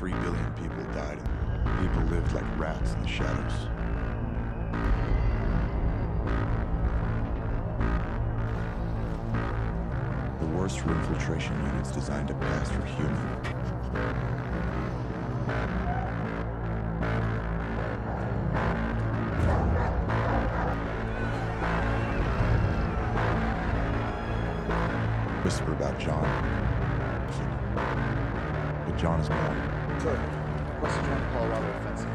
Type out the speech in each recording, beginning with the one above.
3 billion people died. People lived like rats in the shadows. The worst for infiltration units designed to pass for human. Whisper about John. But John is more. Good. What's the joint Colorado offensive?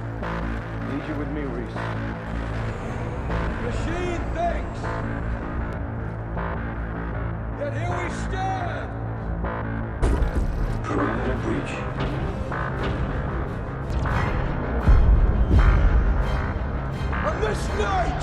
Need you with me, Reese. Machine thinks that here we stand. Perimeter breach. On this night.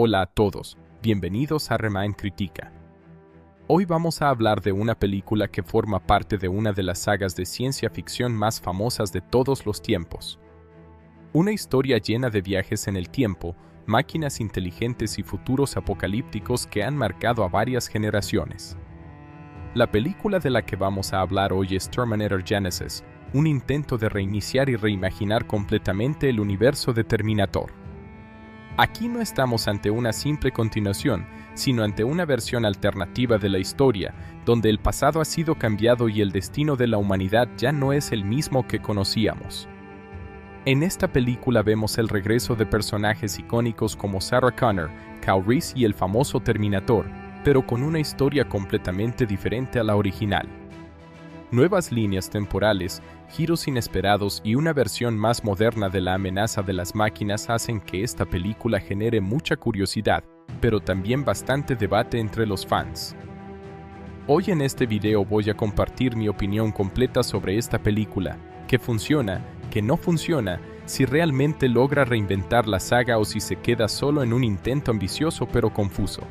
Hola a todos, bienvenidos a Remind Critica. Hoy vamos a hablar de una película que forma parte de una de las sagas de ciencia ficción más famosas de todos los tiempos. Una historia llena de viajes en el tiempo, máquinas inteligentes y futuros apocalípticos que han marcado a varias generaciones. La película de la que vamos a hablar hoy es Terminator Genisys, un intento de reiniciar y reimaginar completamente el universo de Terminator. Aquí no estamos ante una simple continuación, sino ante una versión alternativa de la historia, donde el pasado ha sido cambiado y el destino de la humanidad ya no es el mismo que conocíamos. En esta película vemos el regreso de personajes icónicos como Sarah Connor, Kyle Reese y el famoso Terminator, pero con una historia completamente diferente a la original. Nuevas líneas temporales, giros inesperados y una versión más moderna de la amenaza de las máquinas hacen que esta película genere mucha curiosidad, pero también bastante debate entre los fans. Hoy en este video voy a compartir mi opinión completa sobre esta película, que funciona, que no funciona, si realmente logra reinventar la saga o si se queda solo en un intento ambicioso pero confuso.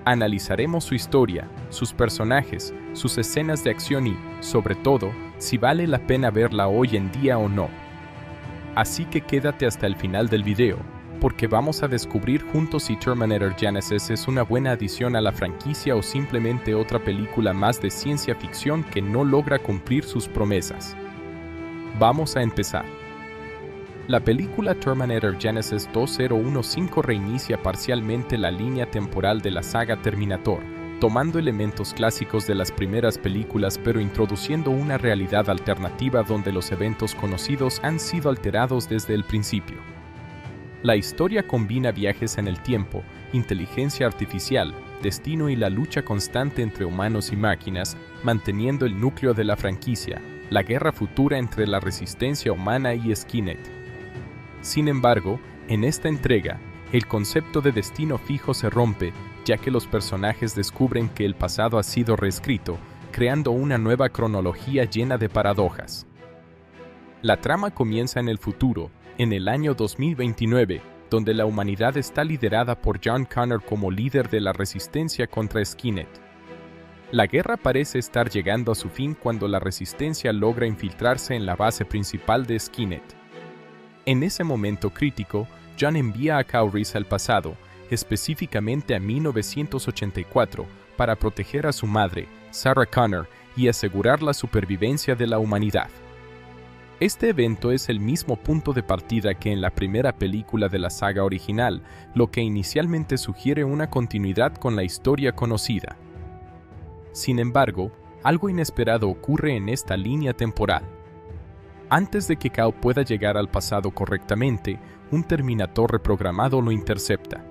Analizaremos su historia, sus personajes, sus escenas de acción y, sobre todo, si vale la pena verla hoy en día o no. Así que quédate hasta el final del video, porque vamos a descubrir juntos si Terminator Genisys es una buena adición a la franquicia o simplemente otra película más de ciencia ficción que no logra cumplir sus promesas. Vamos a empezar. La película Terminator Genisys 2015 reinicia parcialmente la línea temporal de la saga Terminator, tomando elementos clásicos de las primeras películas pero introduciendo una realidad alternativa donde los eventos conocidos han sido alterados desde el principio. La historia combina viajes en el tiempo, inteligencia artificial, destino y la lucha constante entre humanos y máquinas, manteniendo el núcleo de la franquicia, la guerra futura entre la resistencia humana y Skynet. Sin embargo, en esta entrega, el concepto de destino fijo se rompe, ya que los personajes descubren que el pasado ha sido reescrito, creando una nueva cronología llena de paradojas. La trama comienza en el futuro, en el año 2029, donde la humanidad está liderada por John Connor como líder de la resistencia contra Skynet. La guerra parece estar llegando a su fin cuando la resistencia logra infiltrarse en la base principal de Skynet. En ese momento crítico, John envía a Kyle Reese al pasado, específicamente a 1984, para proteger a su madre, Sarah Connor, y asegurar la supervivencia de la humanidad. Este evento es el mismo punto de partida que en la primera película de la saga original, lo que inicialmente sugiere una continuidad con la historia conocida. Sin embargo, algo inesperado ocurre en esta línea temporal. Antes de que Kyle pueda llegar al pasado correctamente, un Terminator reprogramado lo intercepta.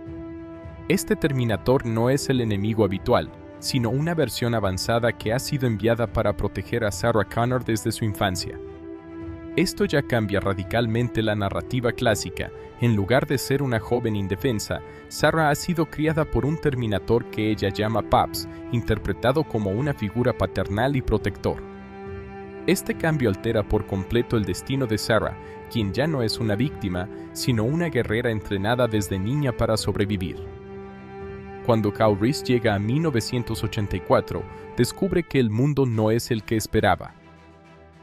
Este Terminator no es el enemigo habitual, sino una versión avanzada que ha sido enviada para proteger a Sarah Connor desde su infancia. Esto ya cambia radicalmente la narrativa clásica. En lugar de ser una joven indefensa, Sarah ha sido criada por un Terminator que ella llama Pops, interpretado como una figura paternal y protector. Este cambio altera por completo el destino de Sarah, quien ya no es una víctima, sino una guerrera entrenada desde niña para sobrevivir. Cuando Kyle Reese llega a 1984, descubre que el mundo no es el que esperaba.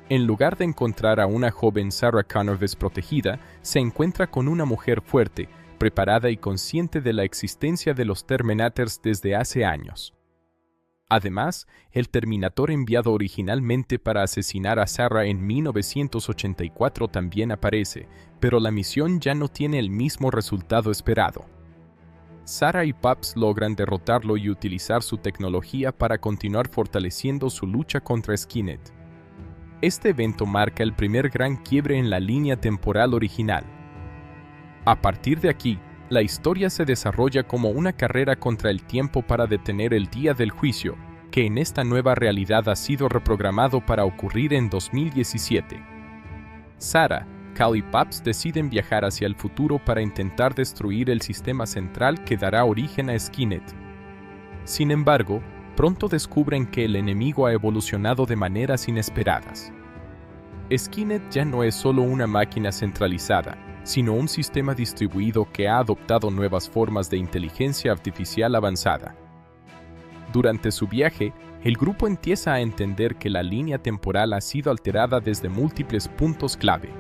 En lugar de encontrar a una joven Sarah Connor desprotegida, se encuentra con una mujer fuerte, preparada y consciente de la existencia de los Terminators desde hace años. Además, el Terminator enviado originalmente para asesinar a Sarah en 1984 también aparece, pero la misión ya no tiene el mismo resultado esperado. Sarah y Pops logran derrotarlo y utilizar su tecnología para continuar fortaleciendo su lucha contra Skynet. Este evento marca el primer gran quiebre en la línea temporal original. A partir de aquí, la historia se desarrolla como una carrera contra el tiempo para detener el día del juicio, que en esta nueva realidad ha sido reprogramado para ocurrir en 2017. Sarah, Kyle y Pops deciden viajar hacia el futuro para intentar destruir el sistema central que dará origen a Skynet. Sin embargo, pronto descubren que el enemigo ha evolucionado de maneras inesperadas. Skynet ya no es solo una máquina centralizada, sino un sistema distribuido que ha adoptado nuevas formas de inteligencia artificial avanzada. Durante su viaje, el grupo empieza a entender que la línea temporal ha sido alterada desde múltiples puntos clave.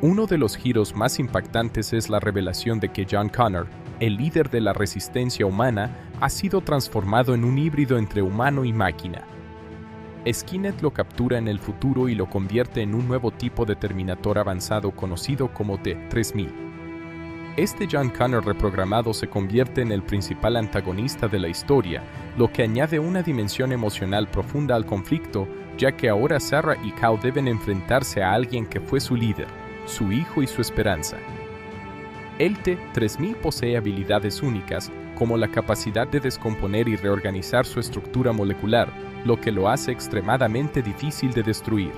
Uno de los giros más impactantes es la revelación de que John Connor, el líder de la resistencia humana, ha sido transformado en un híbrido entre humano y máquina. Skynet lo captura en el futuro y lo convierte en un nuevo tipo de Terminator avanzado conocido como T-3000. Este John Connor reprogramado se convierte en el principal antagonista de la historia, lo que añade una dimensión emocional profunda al conflicto, ya que ahora Sarah y Cal deben enfrentarse a alguien que fue su líder, su hijo y su esperanza. El T-3000 posee habilidades únicas, como la capacidad de descomponer y reorganizar su estructura molecular, lo que lo hace extremadamente difícil de destruir.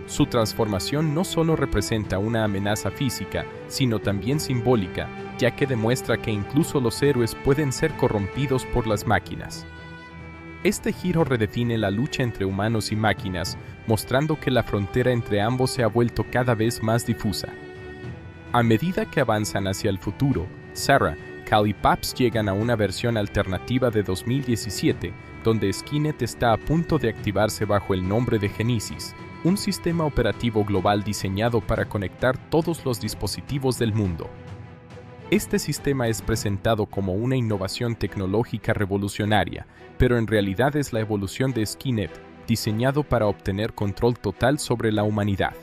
Su transformación no solo representa una amenaza física, sino también simbólica, ya que demuestra que incluso los héroes pueden ser corrompidos por las máquinas. Este giro redefine la lucha entre humanos y máquinas, mostrando que la frontera entre ambos se ha vuelto cada vez más difusa. A medida que avanzan hacia el futuro, Sarah, Cal y Paps llegan a una versión alternativa de 2017, donde Skynet está a punto de activarse bajo el nombre de Genesis, un sistema operativo global diseñado para conectar todos los dispositivos del mundo. Este sistema es presentado como una innovación tecnológica revolucionaria, pero en realidad es la evolución de Skynet, diseñado para obtener control total sobre la humanidad.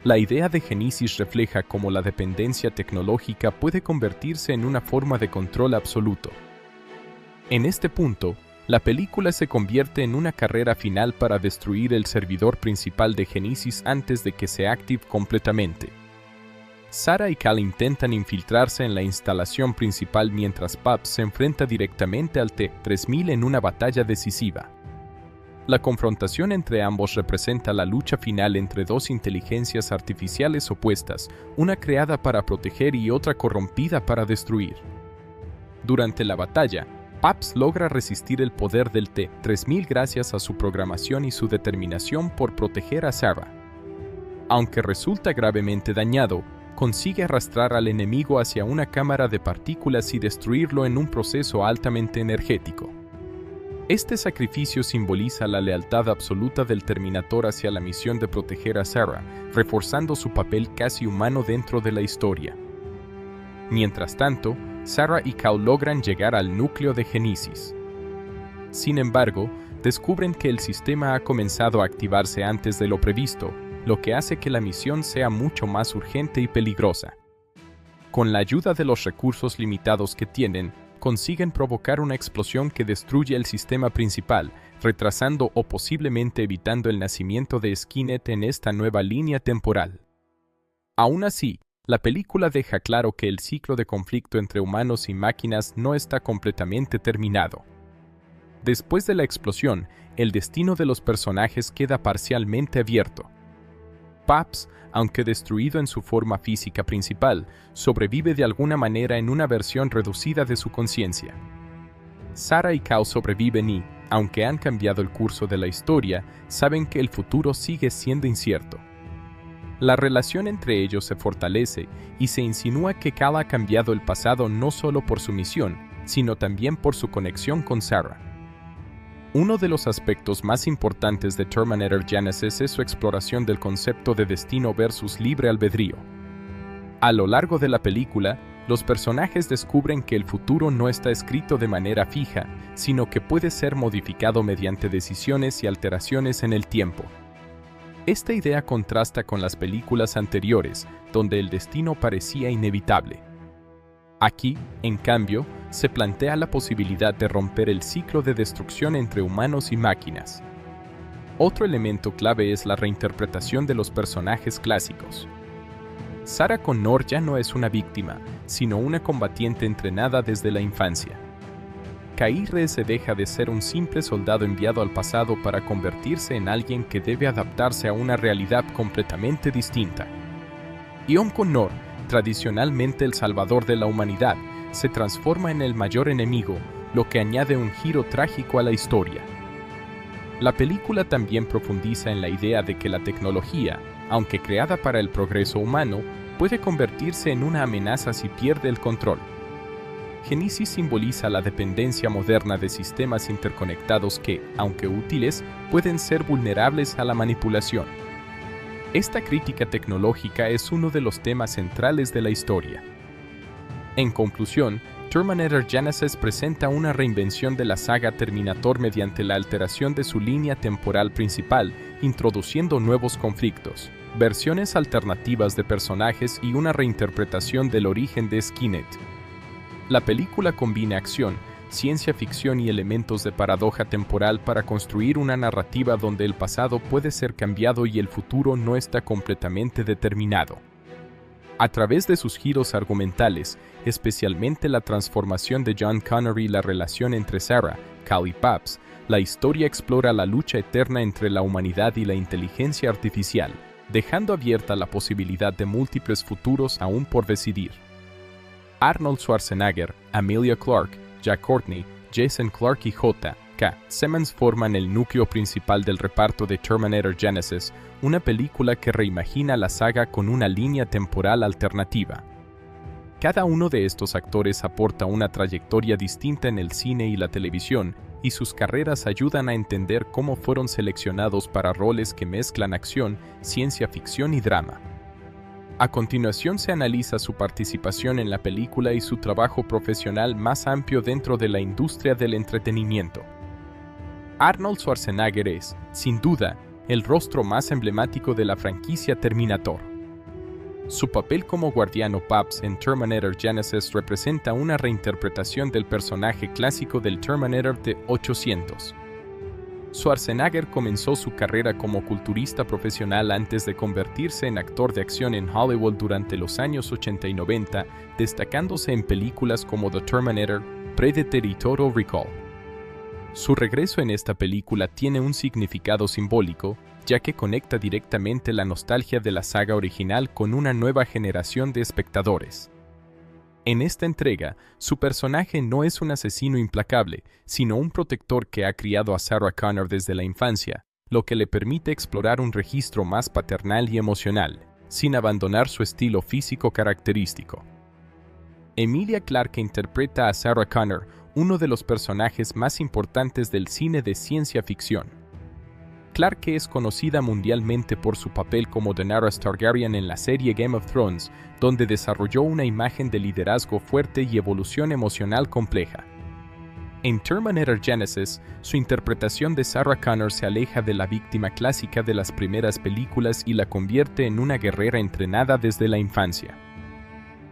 La idea de Genesis refleja cómo la dependencia tecnológica puede convertirse en una forma de control absoluto. En este punto, la película se convierte en una carrera final para destruir el servidor principal de Genesis antes de que se active completamente. Sarah y Cal intentan infiltrarse en la instalación principal mientras Paps se enfrenta directamente al T-3000 en una batalla decisiva. La confrontación entre ambos representa la lucha final entre dos inteligencias artificiales opuestas, una creada para proteger y otra corrompida para destruir. Durante la batalla, Paps logra resistir el poder del T-3000 gracias a su programación y su determinación por proteger a Sarah. Aunque resulta gravemente dañado, consigue arrastrar al enemigo hacia una cámara de partículas y destruirlo en un proceso altamente energético. Este sacrificio simboliza la lealtad absoluta del Terminator hacia la misión de proteger a Sarah, reforzando su papel casi humano dentro de la historia. Mientras tanto, Sarah y Cal logran llegar al núcleo de Genesis. Sin embargo, descubren que el sistema ha comenzado a activarse antes de lo previsto, lo que hace que la misión sea mucho más urgente y peligrosa. Con la ayuda de los recursos limitados que tienen, consiguen provocar una explosión que destruye el sistema principal, retrasando o posiblemente evitando el nacimiento de Skynet en esta nueva línea temporal. Aún así, la película deja claro que el ciclo de conflicto entre humanos y máquinas no está completamente terminado. Después de la explosión, el destino de los personajes queda parcialmente abierto. Paps, aunque destruido en su forma física principal, sobrevive de alguna manera en una versión reducida de su conciencia. Sarah y Cal sobreviven y, aunque han cambiado el curso de la historia, saben que el futuro sigue siendo incierto. La relación entre ellos se fortalece y se insinúa que Cal ha cambiado el pasado no solo por su misión, sino también por su conexión con Sarah. Uno de los aspectos más importantes de Terminator Genisys es su exploración del concepto de destino versus libre albedrío. A lo largo de la película, los personajes descubren que el futuro no está escrito de manera fija, sino que puede ser modificado mediante decisiones y alteraciones en el tiempo. Esta idea contrasta con las películas anteriores, donde el destino parecía inevitable. Aquí, en cambio, se plantea la posibilidad de romper el ciclo de destrucción entre humanos y máquinas. Otro elemento clave es la reinterpretación de los personajes clásicos. Sarah Connor ya no es una víctima, sino una combatiente entrenada desde la infancia. Kyle se deja de ser un simple soldado enviado al pasado para convertirse en alguien que debe adaptarse a una realidad completamente distinta. John Connor, tradicionalmente el salvador de la humanidad, se transforma en el mayor enemigo, lo que añade un giro trágico a la historia. La película también profundiza en la idea de que la tecnología, aunque creada para el progreso humano, puede convertirse en una amenaza si pierde el control. Génesis simboliza la dependencia moderna de sistemas interconectados que, aunque útiles, pueden ser vulnerables a la manipulación. Esta crítica tecnológica es uno de los temas centrales de la historia. En conclusión, Terminator Genisys presenta una reinvención de la saga Terminator mediante la alteración de su línea temporal principal, introduciendo nuevos conflictos, versiones alternativas de personajes y una reinterpretación del origen de Skynet. La película combina acción, ciencia ficción y elementos de paradoja temporal para construir una narrativa donde el pasado puede ser cambiado y el futuro no está completamente determinado. A través de sus giros argumentales, especialmente la transformación de John Connor y la relación entre Sarah, Cal y Paps, la historia explora la lucha eterna entre la humanidad y la inteligencia artificial, dejando abierta la posibilidad de múltiples futuros aún por decidir. Arnold Schwarzenegger, Emilia Clarke, Jack Courtney, Jason Clarke y J.K. Simmons forman el núcleo principal del reparto de Terminator Genisys, una película que reimagina la saga con una línea temporal alternativa. Cada uno de estos actores aporta una trayectoria distinta en el cine y la televisión, y sus carreras ayudan a entender cómo fueron seleccionados para roles que mezclan acción, ciencia ficción y drama. A continuación se analiza su participación en la película y su trabajo profesional más amplio dentro de la industria del entretenimiento. Arnold Schwarzenegger es, sin duda, el rostro más emblemático de la franquicia Terminator. Su papel como guardiano Paps en Terminator Genisys representa una reinterpretación del personaje clásico del Terminator de 800. Schwarzenegger comenzó su carrera como culturista profesional antes de convertirse en actor de acción en Hollywood durante los años 80 y 90, destacándose en películas como The Terminator, Predator y Total Recall. Su regreso en esta película tiene un significado simbólico, ya que conecta directamente la nostalgia de la saga original con una nueva generación de espectadores. En esta entrega, su personaje no es un asesino implacable, sino un protector que ha criado a Sarah Connor desde la infancia, lo que le permite explorar un registro más paternal y emocional, sin abandonar su estilo físico característico. Emilia Clarke interpreta a Sarah Connor, uno de los personajes más importantes del cine de ciencia ficción. Clarke es conocida mundialmente por su papel como Daenerys Targaryen en la serie Game of Thrones, donde desarrolló una imagen de liderazgo fuerte y evolución emocional compleja. En Terminator Genisys, su interpretación de Sarah Connor se aleja de la víctima clásica de las primeras películas y la convierte en una guerrera entrenada desde la infancia.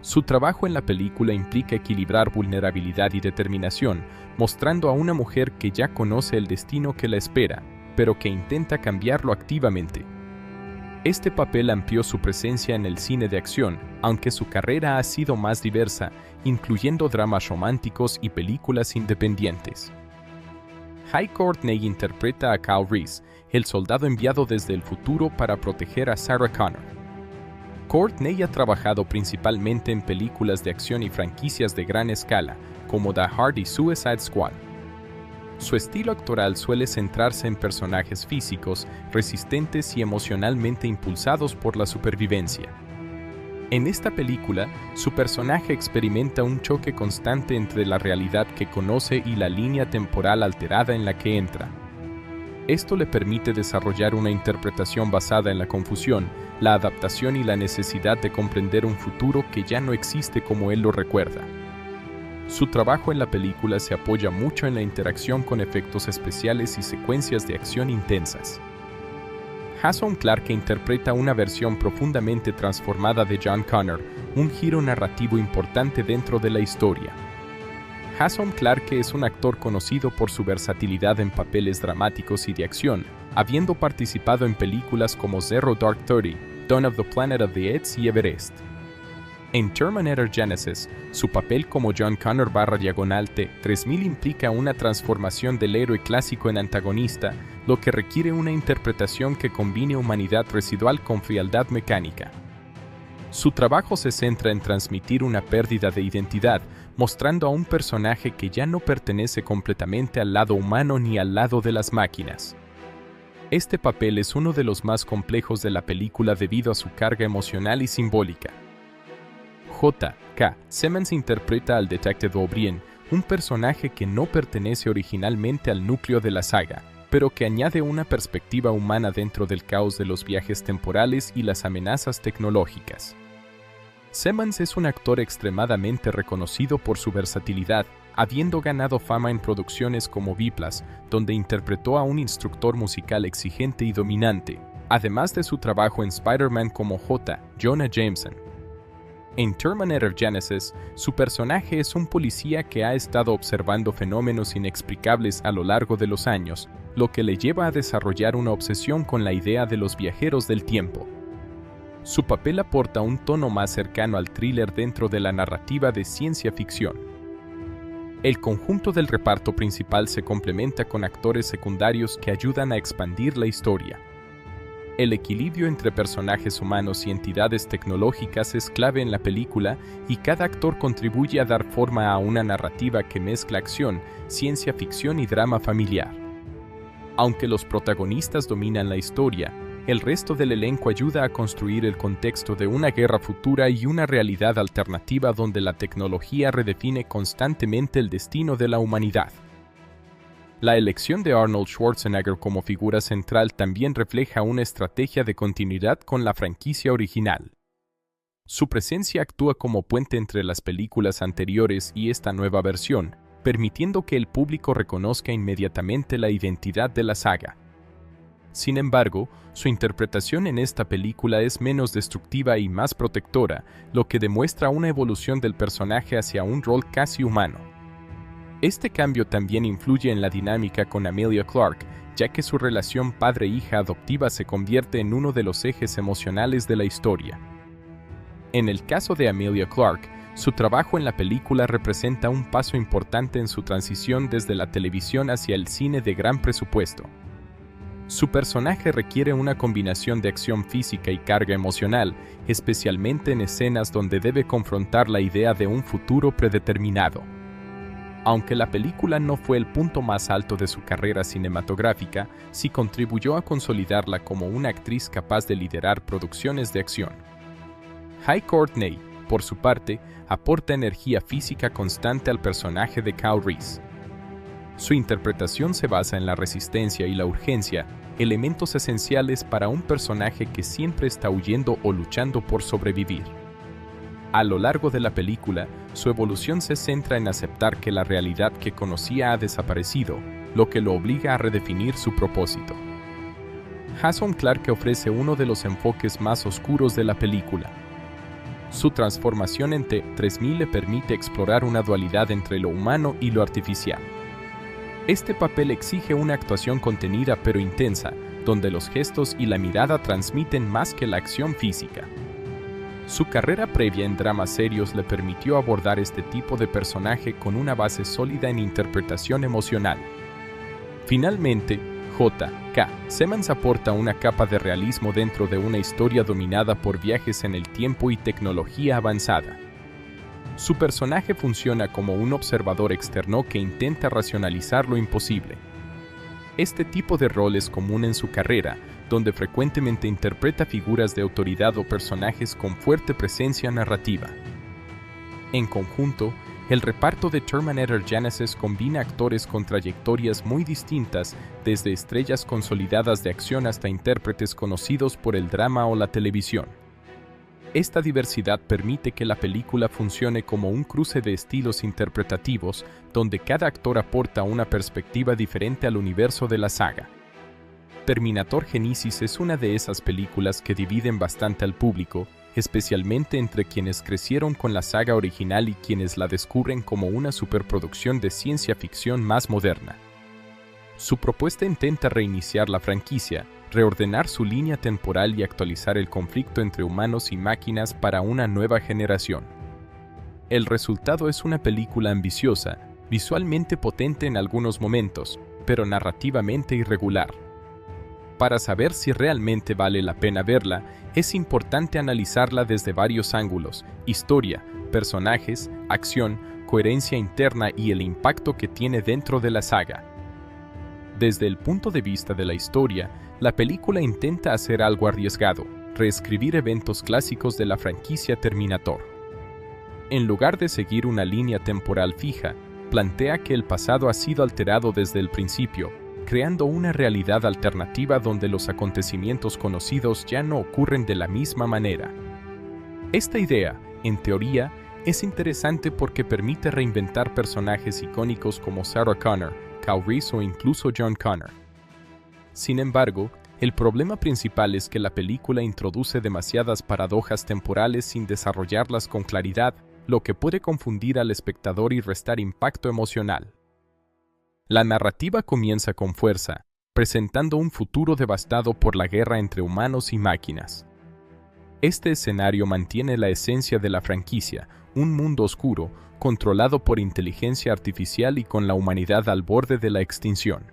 Su trabajo en la película implica equilibrar vulnerabilidad y determinación, mostrando a una mujer que ya conoce el destino que la espera, pero que intenta cambiarlo activamente. Este papel amplió su presencia en el cine de acción, aunque su carrera ha sido más diversa, incluyendo dramas románticos y películas independientes. Jai Courtney interpreta a Kyle Reese, el soldado enviado desde el futuro para proteger a Sarah Connor. Courtney ha trabajado principalmente en películas de acción y franquicias de gran escala, como Die Hard y Suicide Squad. Su estilo actoral suele centrarse en personajes físicos, resistentes y emocionalmente impulsados por la supervivencia. En esta película, su personaje experimenta un choque constante entre la realidad que conoce y la línea temporal alterada en la que entra. Esto le permite desarrollar una interpretación basada en la confusión, la adaptación y la necesidad de comprender un futuro que ya no existe como él lo recuerda. Su trabajo en la película se apoya mucho en la interacción con efectos especiales y secuencias de acción intensas. Jason Clarke interpreta una versión profundamente transformada de John Connor, un giro narrativo importante dentro de la historia. Jason Clarke es un actor conocido por su versatilidad en papeles dramáticos y de acción, habiendo participado en películas como Zero Dark Thirty, Dawn of the Planet of the Apes y Everest. En Terminator Genisys, su papel como John Connor /T-3000 implica una transformación del héroe clásico en antagonista, lo que requiere una interpretación que combine humanidad residual con frialdad mecánica. Su trabajo se centra en transmitir una pérdida de identidad, mostrando a un personaje que ya no pertenece completamente al lado humano ni al lado de las máquinas. Este papel es uno de los más complejos de la película debido a su carga emocional y simbólica. J.K. Simmons interpreta al Detective O'Brien, un personaje que no pertenece originalmente al núcleo de la saga, pero que añade una perspectiva humana dentro del caos de los viajes temporales y las amenazas tecnológicas. Simmons es un actor extremadamente reconocido por su versatilidad, habiendo ganado fama en producciones como Whiplash, donde interpretó a un instructor musical exigente y dominante, además de su trabajo en Spider-Man como J. Jonah Jameson. En Terminator Genisys, su personaje es un policía que ha estado observando fenómenos inexplicables a lo largo de los años, lo que le lleva a desarrollar una obsesión con la idea de los viajeros del tiempo. Su papel aporta un tono más cercano al thriller dentro de la narrativa de ciencia ficción. El conjunto del reparto principal se complementa con actores secundarios que ayudan a expandir la historia. El equilibrio entre personajes humanos y entidades tecnológicas es clave en la película y cada actor contribuye a dar forma a una narrativa que mezcla acción, ciencia ficción y drama familiar. Aunque los protagonistas dominan la historia, el resto del elenco ayuda a construir el contexto de una guerra futura y una realidad alternativa donde la tecnología redefine constantemente el destino de la humanidad. La elección de Arnold Schwarzenegger como figura central también refleja una estrategia de continuidad con la franquicia original. Su presencia actúa como puente entre las películas anteriores y esta nueva versión, permitiendo que el público reconozca inmediatamente la identidad de la saga. Sin embargo, su interpretación en esta película es menos destructiva y más protectora, lo que demuestra una evolución del personaje hacia un rol casi humano. Este cambio también influye en la dinámica con Emilia Clarke, ya que su relación padre-hija adoptiva se convierte en uno de los ejes emocionales de la historia. En el caso de Emilia Clarke, su trabajo en la película representa un paso importante en su transición desde la televisión hacia el cine de gran presupuesto. Su personaje requiere una combinación de acción física y carga emocional, especialmente en escenas donde debe confrontar la idea de un futuro predeterminado. Aunque la película no fue el punto más alto de su carrera cinematográfica, sí contribuyó a consolidarla como una actriz capaz de liderar producciones de acción. Jai Courtney, por su parte, aporta energía física constante al personaje de Kyle Reese. Su interpretación se basa en la resistencia y la urgencia, elementos esenciales para un personaje que siempre está huyendo o luchando por sobrevivir. A lo largo de la película, su evolución se centra en aceptar que la realidad que conocía ha desaparecido, lo que lo obliga a redefinir su propósito. Jason Clarke ofrece uno de los enfoques más oscuros de la película. Su transformación en T-3000 le permite explorar una dualidad entre lo humano y lo artificial. Este papel exige una actuación contenida pero intensa, donde los gestos y la mirada transmiten más que la acción física. Su carrera previa en dramas serios le permitió abordar este tipo de personaje con una base sólida en interpretación emocional. Finalmente, J.K. Simmons aporta una capa de realismo dentro de una historia dominada por viajes en el tiempo y tecnología avanzada. Su personaje funciona como un observador externo que intenta racionalizar lo imposible. Este tipo de rol es común en su carrera, donde frecuentemente interpreta figuras de autoridad o personajes con fuerte presencia narrativa. En conjunto, el reparto de Terminator Genisys combina actores con trayectorias muy distintas, desde estrellas consolidadas de acción hasta intérpretes conocidos por el drama o la televisión. Esta diversidad permite que la película funcione como un cruce de estilos interpretativos, donde cada actor aporta una perspectiva diferente al universo de la saga. Terminator Genisys es una de esas películas que dividen bastante al público, especialmente entre quienes crecieron con la saga original y quienes la descubren como una superproducción de ciencia ficción más moderna. Su propuesta intenta reiniciar la franquicia, reordenar su línea temporal y actualizar el conflicto entre humanos y máquinas para una nueva generación. El resultado es una película ambiciosa, visualmente potente en algunos momentos, pero narrativamente irregular. Para saber si realmente vale la pena verla, es importante analizarla desde varios ángulos: historia, personajes, acción, coherencia interna y el impacto que tiene dentro de la saga. Desde el punto de vista de la historia, la película intenta hacer algo arriesgado: reescribir eventos clásicos de la franquicia Terminator. En lugar de seguir una línea temporal fija, plantea que el pasado ha sido alterado desde el principio, creando una realidad alternativa donde los acontecimientos conocidos ya no ocurren de la misma manera. Esta idea, en teoría, es interesante porque permite reinventar personajes icónicos como Sarah Connor, Kyle Reese o incluso John Connor. Sin embargo, el problema principal es que la película introduce demasiadas paradojas temporales sin desarrollarlas con claridad, lo que puede confundir al espectador y restar impacto emocional. La narrativa comienza con fuerza, presentando un futuro devastado por la guerra entre humanos y máquinas. Este escenario mantiene la esencia de la franquicia, un mundo oscuro, controlado por inteligencia artificial y con la humanidad al borde de la extinción.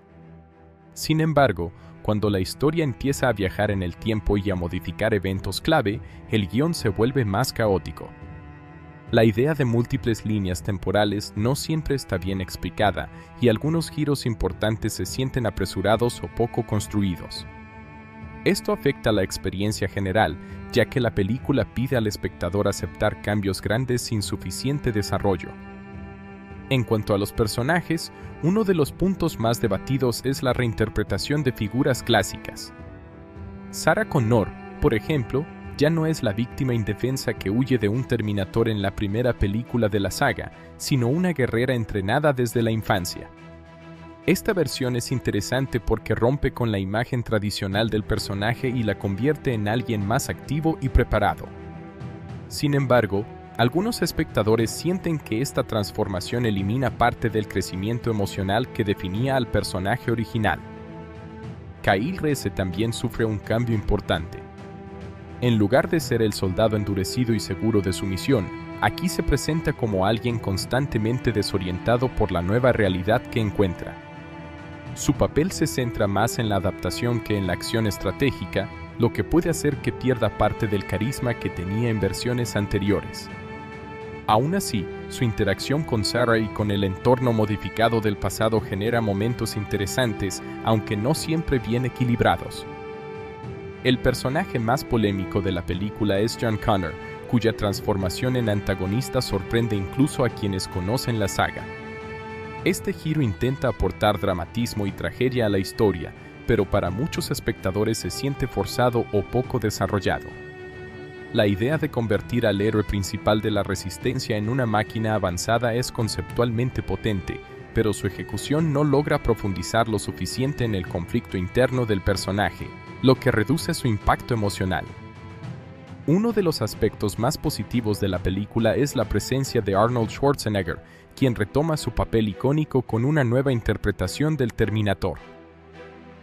Sin embargo, cuando la historia empieza a viajar en el tiempo y a modificar eventos clave, el guión se vuelve más caótico. La idea de múltiples líneas temporales no siempre está bien explicada y algunos giros importantes se sienten apresurados o poco construidos. Esto afecta la experiencia general, ya que la película pide al espectador aceptar cambios grandes sin suficiente desarrollo. En cuanto a los personajes, uno de los puntos más debatidos es la reinterpretación de figuras clásicas. Sarah Connor, por ejemplo, ya no es la víctima indefensa que huye de un Terminator en la primera película de la saga, sino una guerrera entrenada desde la infancia. Esta versión es interesante porque rompe con la imagen tradicional del personaje y la convierte en alguien más activo y preparado. Sin embargo, algunos espectadores sienten que esta transformación elimina parte del crecimiento emocional que definía al personaje original. Kyle Reese también sufre un cambio importante. En lugar de ser el soldado endurecido y seguro de su misión, aquí se presenta como alguien constantemente desorientado por la nueva realidad que encuentra. Su papel se centra más en la adaptación que en la acción estratégica, lo que puede hacer que pierda parte del carisma que tenía en versiones anteriores. Aún así, su interacción con Sarah y con el entorno modificado del pasado genera momentos interesantes, aunque no siempre bien equilibrados. El personaje más polémico de la película es John Connor, cuya transformación en antagonista sorprende incluso a quienes conocen la saga. Este giro intenta aportar dramatismo y tragedia a la historia, pero para muchos espectadores se siente forzado o poco desarrollado. La idea de convertir al héroe principal de la Resistencia en una máquina avanzada es conceptualmente potente, pero su ejecución no logra profundizar lo suficiente en el conflicto interno del personaje, lo que reduce su impacto emocional. Uno de los aspectos más positivos de la película es la presencia de Arnold Schwarzenegger, quien retoma su papel icónico con una nueva interpretación del Terminator.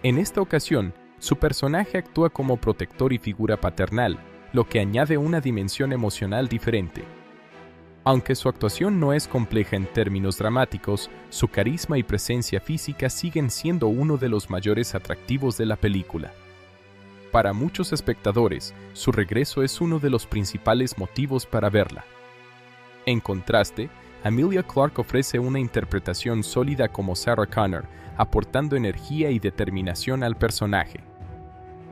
En esta ocasión, su personaje actúa como protector y figura paternal, lo que añade una dimensión emocional diferente. Aunque su actuación no es compleja en términos dramáticos, su carisma y presencia física siguen siendo uno de los mayores atractivos de la película. Para muchos espectadores, su regreso es uno de los principales motivos para verla. En contraste, Emilia Clarke ofrece una interpretación sólida como Sarah Connor, aportando energía y determinación al personaje.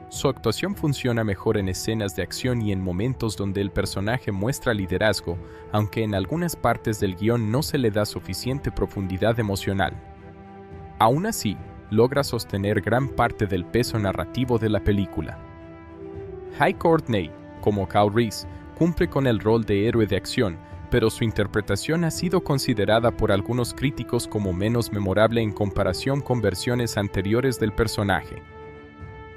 Su actuación funciona mejor en escenas de acción y en momentos donde el personaje muestra liderazgo, aunque en algunas partes del guión no se le da suficiente profundidad emocional. Aún así, logra sostener gran parte del peso narrativo de la película. Jai Courtney, como Kyle Reese, cumple con el rol de héroe de acción, pero su interpretación ha sido considerada por algunos críticos como menos memorable en comparación con versiones anteriores del personaje.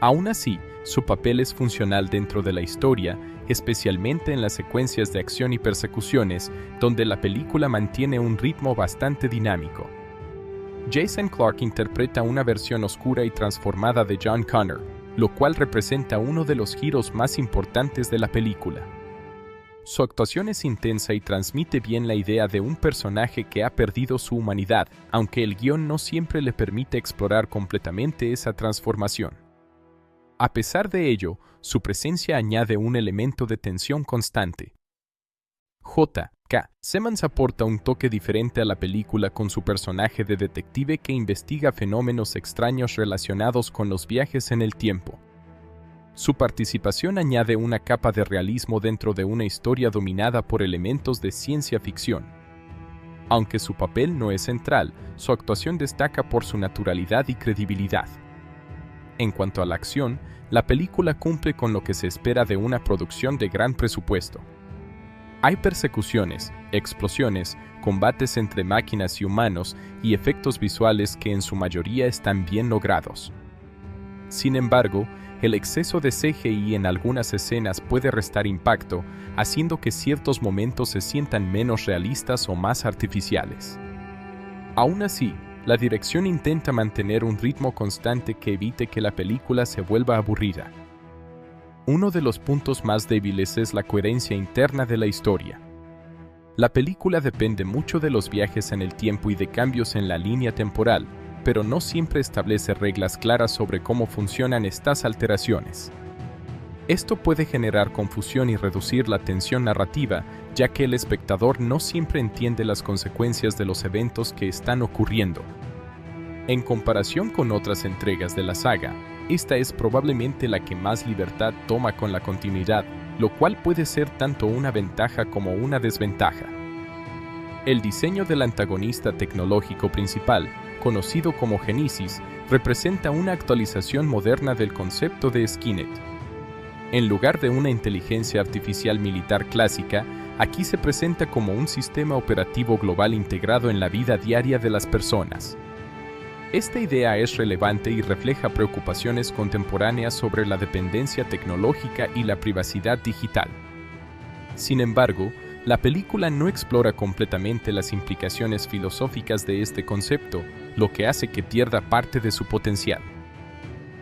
Aún así, su papel es funcional dentro de la historia, especialmente en las secuencias de acción y persecuciones, donde la película mantiene un ritmo bastante dinámico. Jason Clarke interpreta una versión oscura y transformada de John Connor, lo cual representa uno de los giros más importantes de la película. Su actuación es intensa y transmite bien la idea de un personaje que ha perdido su humanidad, aunque el guión no siempre le permite explorar completamente esa transformación. A pesar de ello, su presencia añade un elemento de tensión constante. J.K. Simmons aporta un toque diferente a la película con su personaje de detective que investiga fenómenos extraños relacionados con los viajes en el tiempo. Su participación añade una capa de realismo dentro de una historia dominada por elementos de ciencia ficción. Aunque su papel no es central, su actuación destaca por su naturalidad y credibilidad. En cuanto a la acción, la película cumple con lo que se espera de una producción de gran presupuesto. Hay persecuciones, explosiones, combates entre máquinas y humanos y efectos visuales que en su mayoría están bien logrados. Sin embargo, el exceso de CGI en algunas escenas puede restar impacto, haciendo que ciertos momentos se sientan menos realistas o más artificiales. Aún así, la dirección intenta mantener un ritmo constante que evite que la película se vuelva aburrida. Uno de los puntos más débiles es la coherencia interna de la historia. La película depende mucho de los viajes en el tiempo y de cambios en la línea temporal, pero no siempre establece reglas claras sobre cómo funcionan estas alteraciones. Esto puede generar confusión y reducir la tensión narrativa, ya que el espectador no siempre entiende las consecuencias de los eventos que están ocurriendo. En comparación con otras entregas de la saga, esta es probablemente la que más libertad toma con la continuidad, lo cual puede ser tanto una ventaja como una desventaja. El diseño del antagonista tecnológico principal, conocido como Genesis, representa una actualización moderna del concepto de Skynet. En lugar de una inteligencia artificial militar clásica, aquí se presenta como un sistema operativo global integrado en la vida diaria de las personas. Esta idea es relevante y refleja preocupaciones contemporáneas sobre la dependencia tecnológica y la privacidad digital. Sin embargo, la película no explora completamente las implicaciones filosóficas de este concepto, lo que hace que pierda parte de su potencial.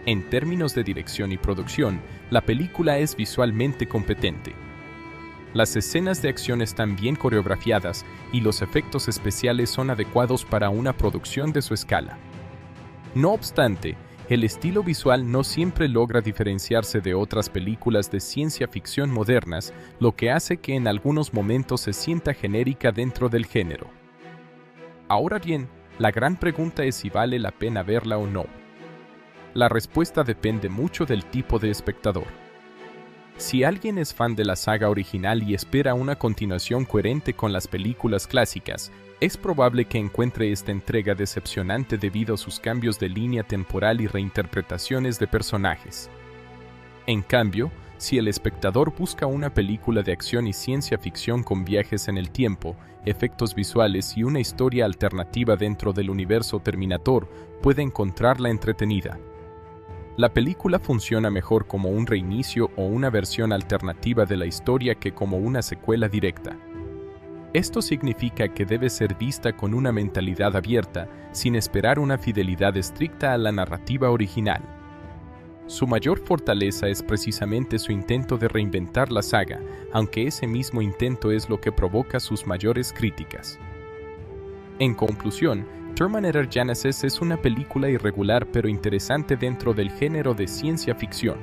En términos de dirección y producción, la película es visualmente competente. Las escenas de acción están bien coreografiadas y los efectos especiales son adecuados para una producción de su escala. No obstante, el estilo visual no siempre logra diferenciarse de otras películas de ciencia ficción modernas, lo que hace que en algunos momentos se sienta genérica dentro del género. Ahora bien, la gran pregunta es si vale la pena verla o no. La respuesta depende mucho del tipo de espectador. Si alguien es fan de la saga original y espera una continuación coherente con las películas clásicas, es probable que encuentre esta entrega decepcionante debido a sus cambios de línea temporal y reinterpretaciones de personajes. En cambio, si el espectador busca una película de acción y ciencia ficción con viajes en el tiempo, efectos visuales y una historia alternativa dentro del universo Terminator, puede encontrarla entretenida. La película funciona mejor como un reinicio o una versión alternativa de la historia que como una secuela directa. Esto significa que debe ser vista con una mentalidad abierta, sin esperar una fidelidad estricta a la narrativa original. Su mayor fortaleza es precisamente su intento de reinventar la saga, aunque ese mismo intento es lo que provoca sus mayores críticas. En conclusión, Terminator Genisys es una película irregular pero interesante dentro del género de ciencia ficción.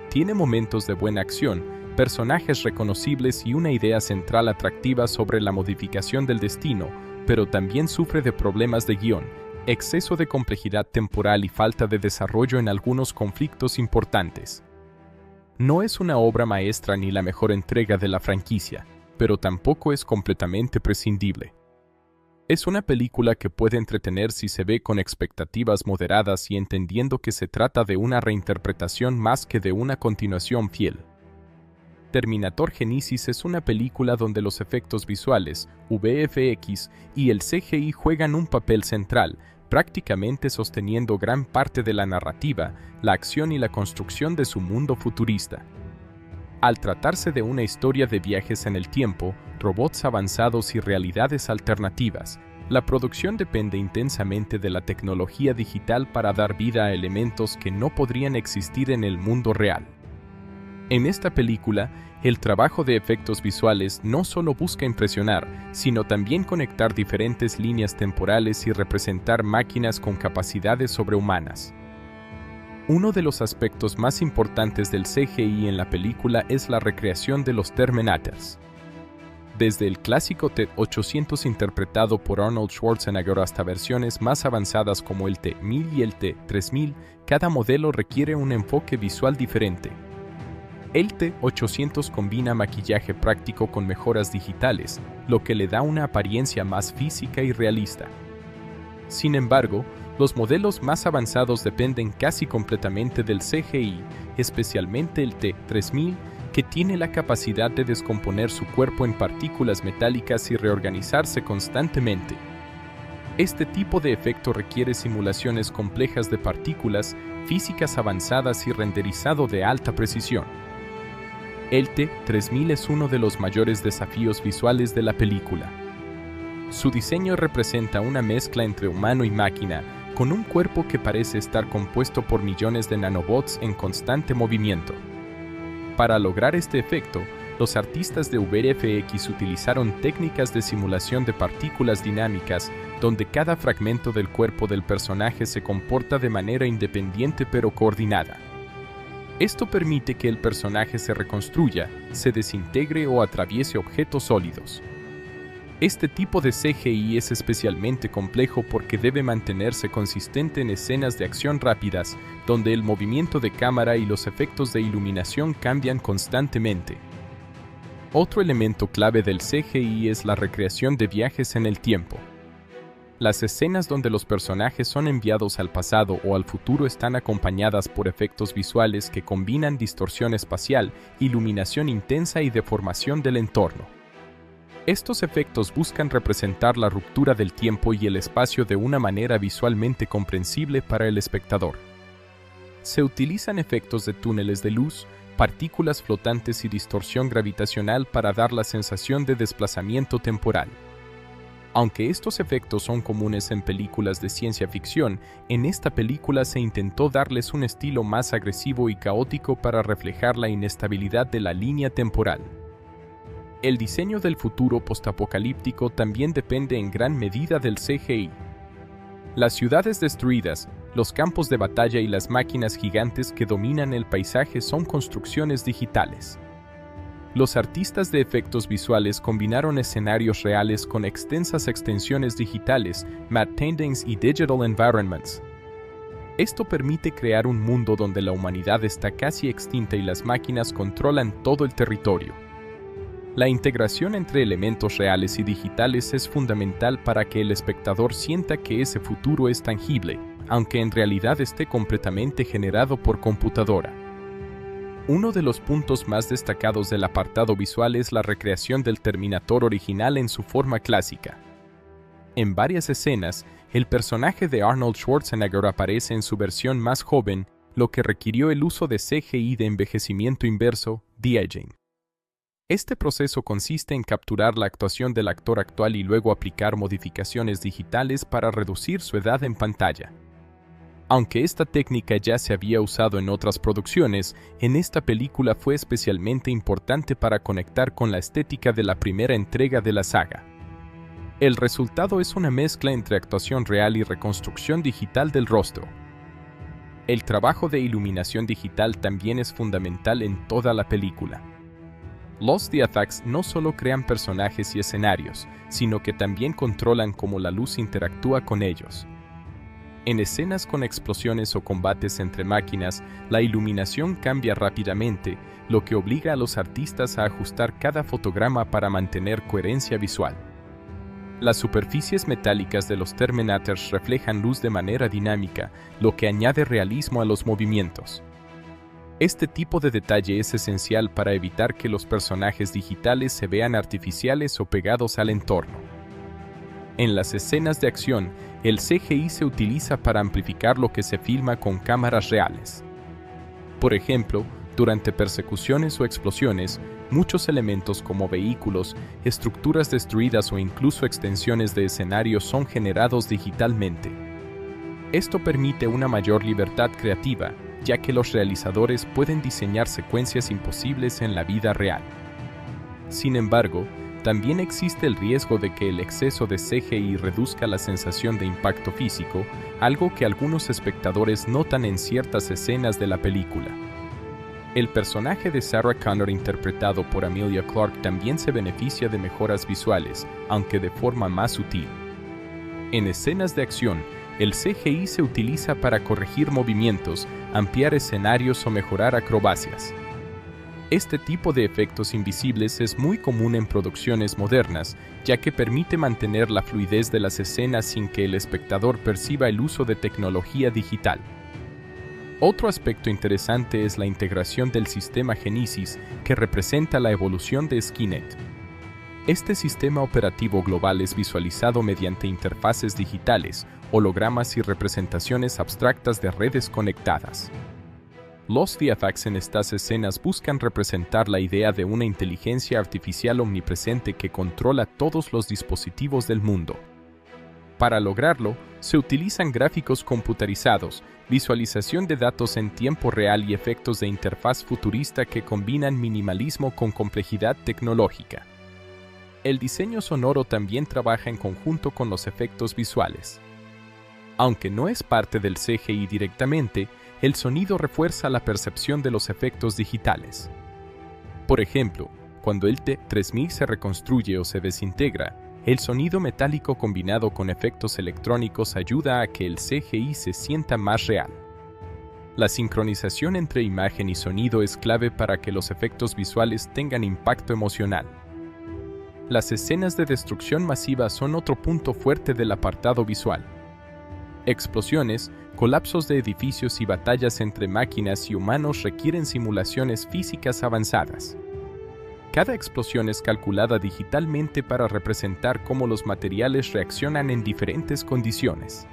Tiene momentos de buena acción, personajes reconocibles y una idea central atractiva sobre la modificación del destino, pero también sufre de problemas de guión, exceso de complejidad temporal y falta de desarrollo en algunos conflictos importantes. No es una obra maestra ni la mejor entrega de la franquicia, pero tampoco es completamente prescindible. Es una película que puede entretener si se ve con expectativas moderadas y entendiendo que se trata de una reinterpretación más que de una continuación fiel. Terminator Genisys es una película donde los efectos visuales, VFX y el CGI juegan un papel central, prácticamente sosteniendo gran parte de la narrativa, la acción y la construcción de su mundo futurista. Al tratarse de una historia de viajes en el tiempo, robots avanzados y realidades alternativas, la producción depende intensamente de la tecnología digital para dar vida a elementos que no podrían existir en el mundo real. En esta película, el trabajo de efectos visuales no solo busca impresionar, sino también conectar diferentes líneas temporales y representar máquinas con capacidades sobrehumanas. Uno de los aspectos más importantes del CGI en la película es la recreación de los Terminators. Desde el clásico T-800 interpretado por Arnold Schwarzenegger hasta versiones más avanzadas como el T-1000 y el T-3000, cada modelo requiere un enfoque visual diferente. El T-800 combina maquillaje práctico con mejoras digitales, lo que le da una apariencia más física y realista. Sin embargo, los modelos más avanzados dependen casi completamente del CGI, especialmente el T-3000, que tiene la capacidad de descomponer su cuerpo en partículas metálicas y reorganizarse constantemente. Este tipo de efecto requiere simulaciones complejas de partículas, físicas avanzadas y renderizado de alta precisión. El T-3000 es uno de los mayores desafíos visuales de la película. Su diseño representa una mezcla entre humano y máquina, con un cuerpo que parece estar compuesto por millones de nanobots en constante movimiento. Para lograr este efecto, los artistas de VFX utilizaron técnicas de simulación de partículas dinámicas, donde cada fragmento del cuerpo del personaje se comporta de manera independiente pero coordinada. Esto permite que el personaje se reconstruya, se desintegre o atraviese objetos sólidos. Este tipo de CGI es especialmente complejo porque debe mantenerse consistente en escenas de acción rápidas, donde el movimiento de cámara y los efectos de iluminación cambian constantemente. Otro elemento clave del CGI es la recreación de viajes en el tiempo. Las escenas donde los personajes son enviados al pasado o al futuro están acompañadas por efectos visuales que combinan distorsión espacial, iluminación intensa y deformación del entorno. Estos efectos buscan representar la ruptura del tiempo y el espacio de una manera visualmente comprensible para el espectador. Se utilizan efectos de túneles de luz, partículas flotantes y distorsión gravitacional para dar la sensación de desplazamiento temporal. Aunque estos efectos son comunes en películas de ciencia ficción, en esta película se intentó darles un estilo más agresivo y caótico para reflejar la inestabilidad de la línea temporal. El diseño del futuro postapocalíptico también depende en gran medida del CGI. Las ciudades destruidas, los campos de batalla y las máquinas gigantes que dominan el paisaje son construcciones digitales. Los artistas de efectos visuales combinaron escenarios reales con extensas extensiones digitales, matte paintings y digital environments. Esto permite crear un mundo donde la humanidad está casi extinta y las máquinas controlan todo el territorio. La integración entre elementos reales y digitales es fundamental para que el espectador sienta que ese futuro es tangible, aunque en realidad esté completamente generado por computadora. Uno de los puntos más destacados del apartado visual es la recreación del Terminator original en su forma clásica. En varias escenas, el personaje de Arnold Schwarzenegger aparece en su versión más joven, lo que requirió el uso de CGI de envejecimiento inverso, de-aging. Este proceso consiste en capturar la actuación del actor actual y luego aplicar modificaciones digitales para reducir su edad en pantalla. Aunque esta técnica ya se había usado en otras producciones, en esta película fue especialmente importante para conectar con la estética de la primera entrega de la saga. El resultado es una mezcla entre actuación real y reconstrucción digital del rostro. El trabajo de iluminación digital también es fundamental en toda la película. Los VFX no solo crean personajes y escenarios, sino que también controlan cómo la luz interactúa con ellos. En escenas con explosiones o combates entre máquinas, la iluminación cambia rápidamente, lo que obliga a los artistas a ajustar cada fotograma para mantener coherencia visual. Las superficies metálicas de los Terminators reflejan luz de manera dinámica, lo que añade realismo a los movimientos. Este tipo de detalle es esencial para evitar que los personajes digitales se vean artificiales o pegados al entorno. En las escenas de acción, el CGI se utiliza para amplificar lo que se filma con cámaras reales. Por ejemplo, durante persecuciones o explosiones, muchos elementos como vehículos, estructuras destruidas o incluso extensiones de escenario son generados digitalmente. Esto permite una mayor libertad creativa, ya que los realizadores pueden diseñar secuencias imposibles en la vida real. Sin embargo, también existe el riesgo de que el exceso de CGI reduzca la sensación de impacto físico, algo que algunos espectadores notan en ciertas escenas de la película. El personaje de Sarah Connor interpretado por Emilia Clarke también se beneficia de mejoras visuales, aunque de forma más sutil. En escenas de acción, el CGI se utiliza para corregir movimientos, ampliar escenarios o mejorar acrobacias. Este tipo de efectos invisibles es muy común en producciones modernas, ya que permite mantener la fluidez de las escenas sin que el espectador perciba el uso de tecnología digital. Otro aspecto interesante es la integración del sistema Genesis, que representa la evolución de Skynet. Este sistema operativo global es visualizado mediante interfaces digitales, hologramas y representaciones abstractas de redes conectadas. Los VFX en estas escenas buscan representar la idea de una inteligencia artificial omnipresente que controla todos los dispositivos del mundo. Para lograrlo, se utilizan gráficos computarizados, visualización de datos en tiempo real y efectos de interfaz futurista que combinan minimalismo con complejidad tecnológica. El diseño sonoro también trabaja en conjunto con los efectos visuales. Aunque no es parte del CGI directamente, el sonido refuerza la percepción de los efectos digitales. Por ejemplo, cuando el T-3000 se reconstruye o se desintegra, el sonido metálico combinado con efectos electrónicos ayuda a que el CGI se sienta más real. La sincronización entre imagen y sonido es clave para que los efectos visuales tengan impacto emocional. Las escenas de destrucción masiva son otro punto fuerte del apartado visual. Explosiones, colapsos de edificios y batallas entre máquinas y humanos requieren simulaciones físicas avanzadas. Cada explosión es calculada digitalmente para representar cómo los materiales reaccionan en diferentes condiciones.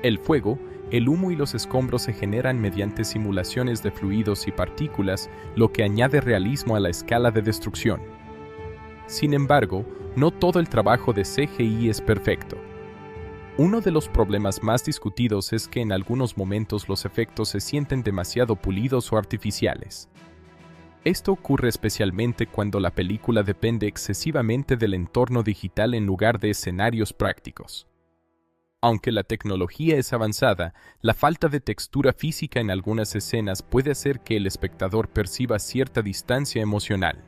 El fuego, el humo y los escombros se generan mediante simulaciones de fluidos y partículas, lo que añade realismo a la escala de destrucción. Sin embargo, no todo el trabajo de CGI es perfecto. Uno de los problemas más discutidos es que en algunos momentos los efectos se sienten demasiado pulidos o artificiales. Esto ocurre especialmente cuando la película depende excesivamente del entorno digital en lugar de escenarios prácticos. Aunque la tecnología es avanzada, la falta de textura física en algunas escenas puede hacer que el espectador perciba cierta distancia emocional.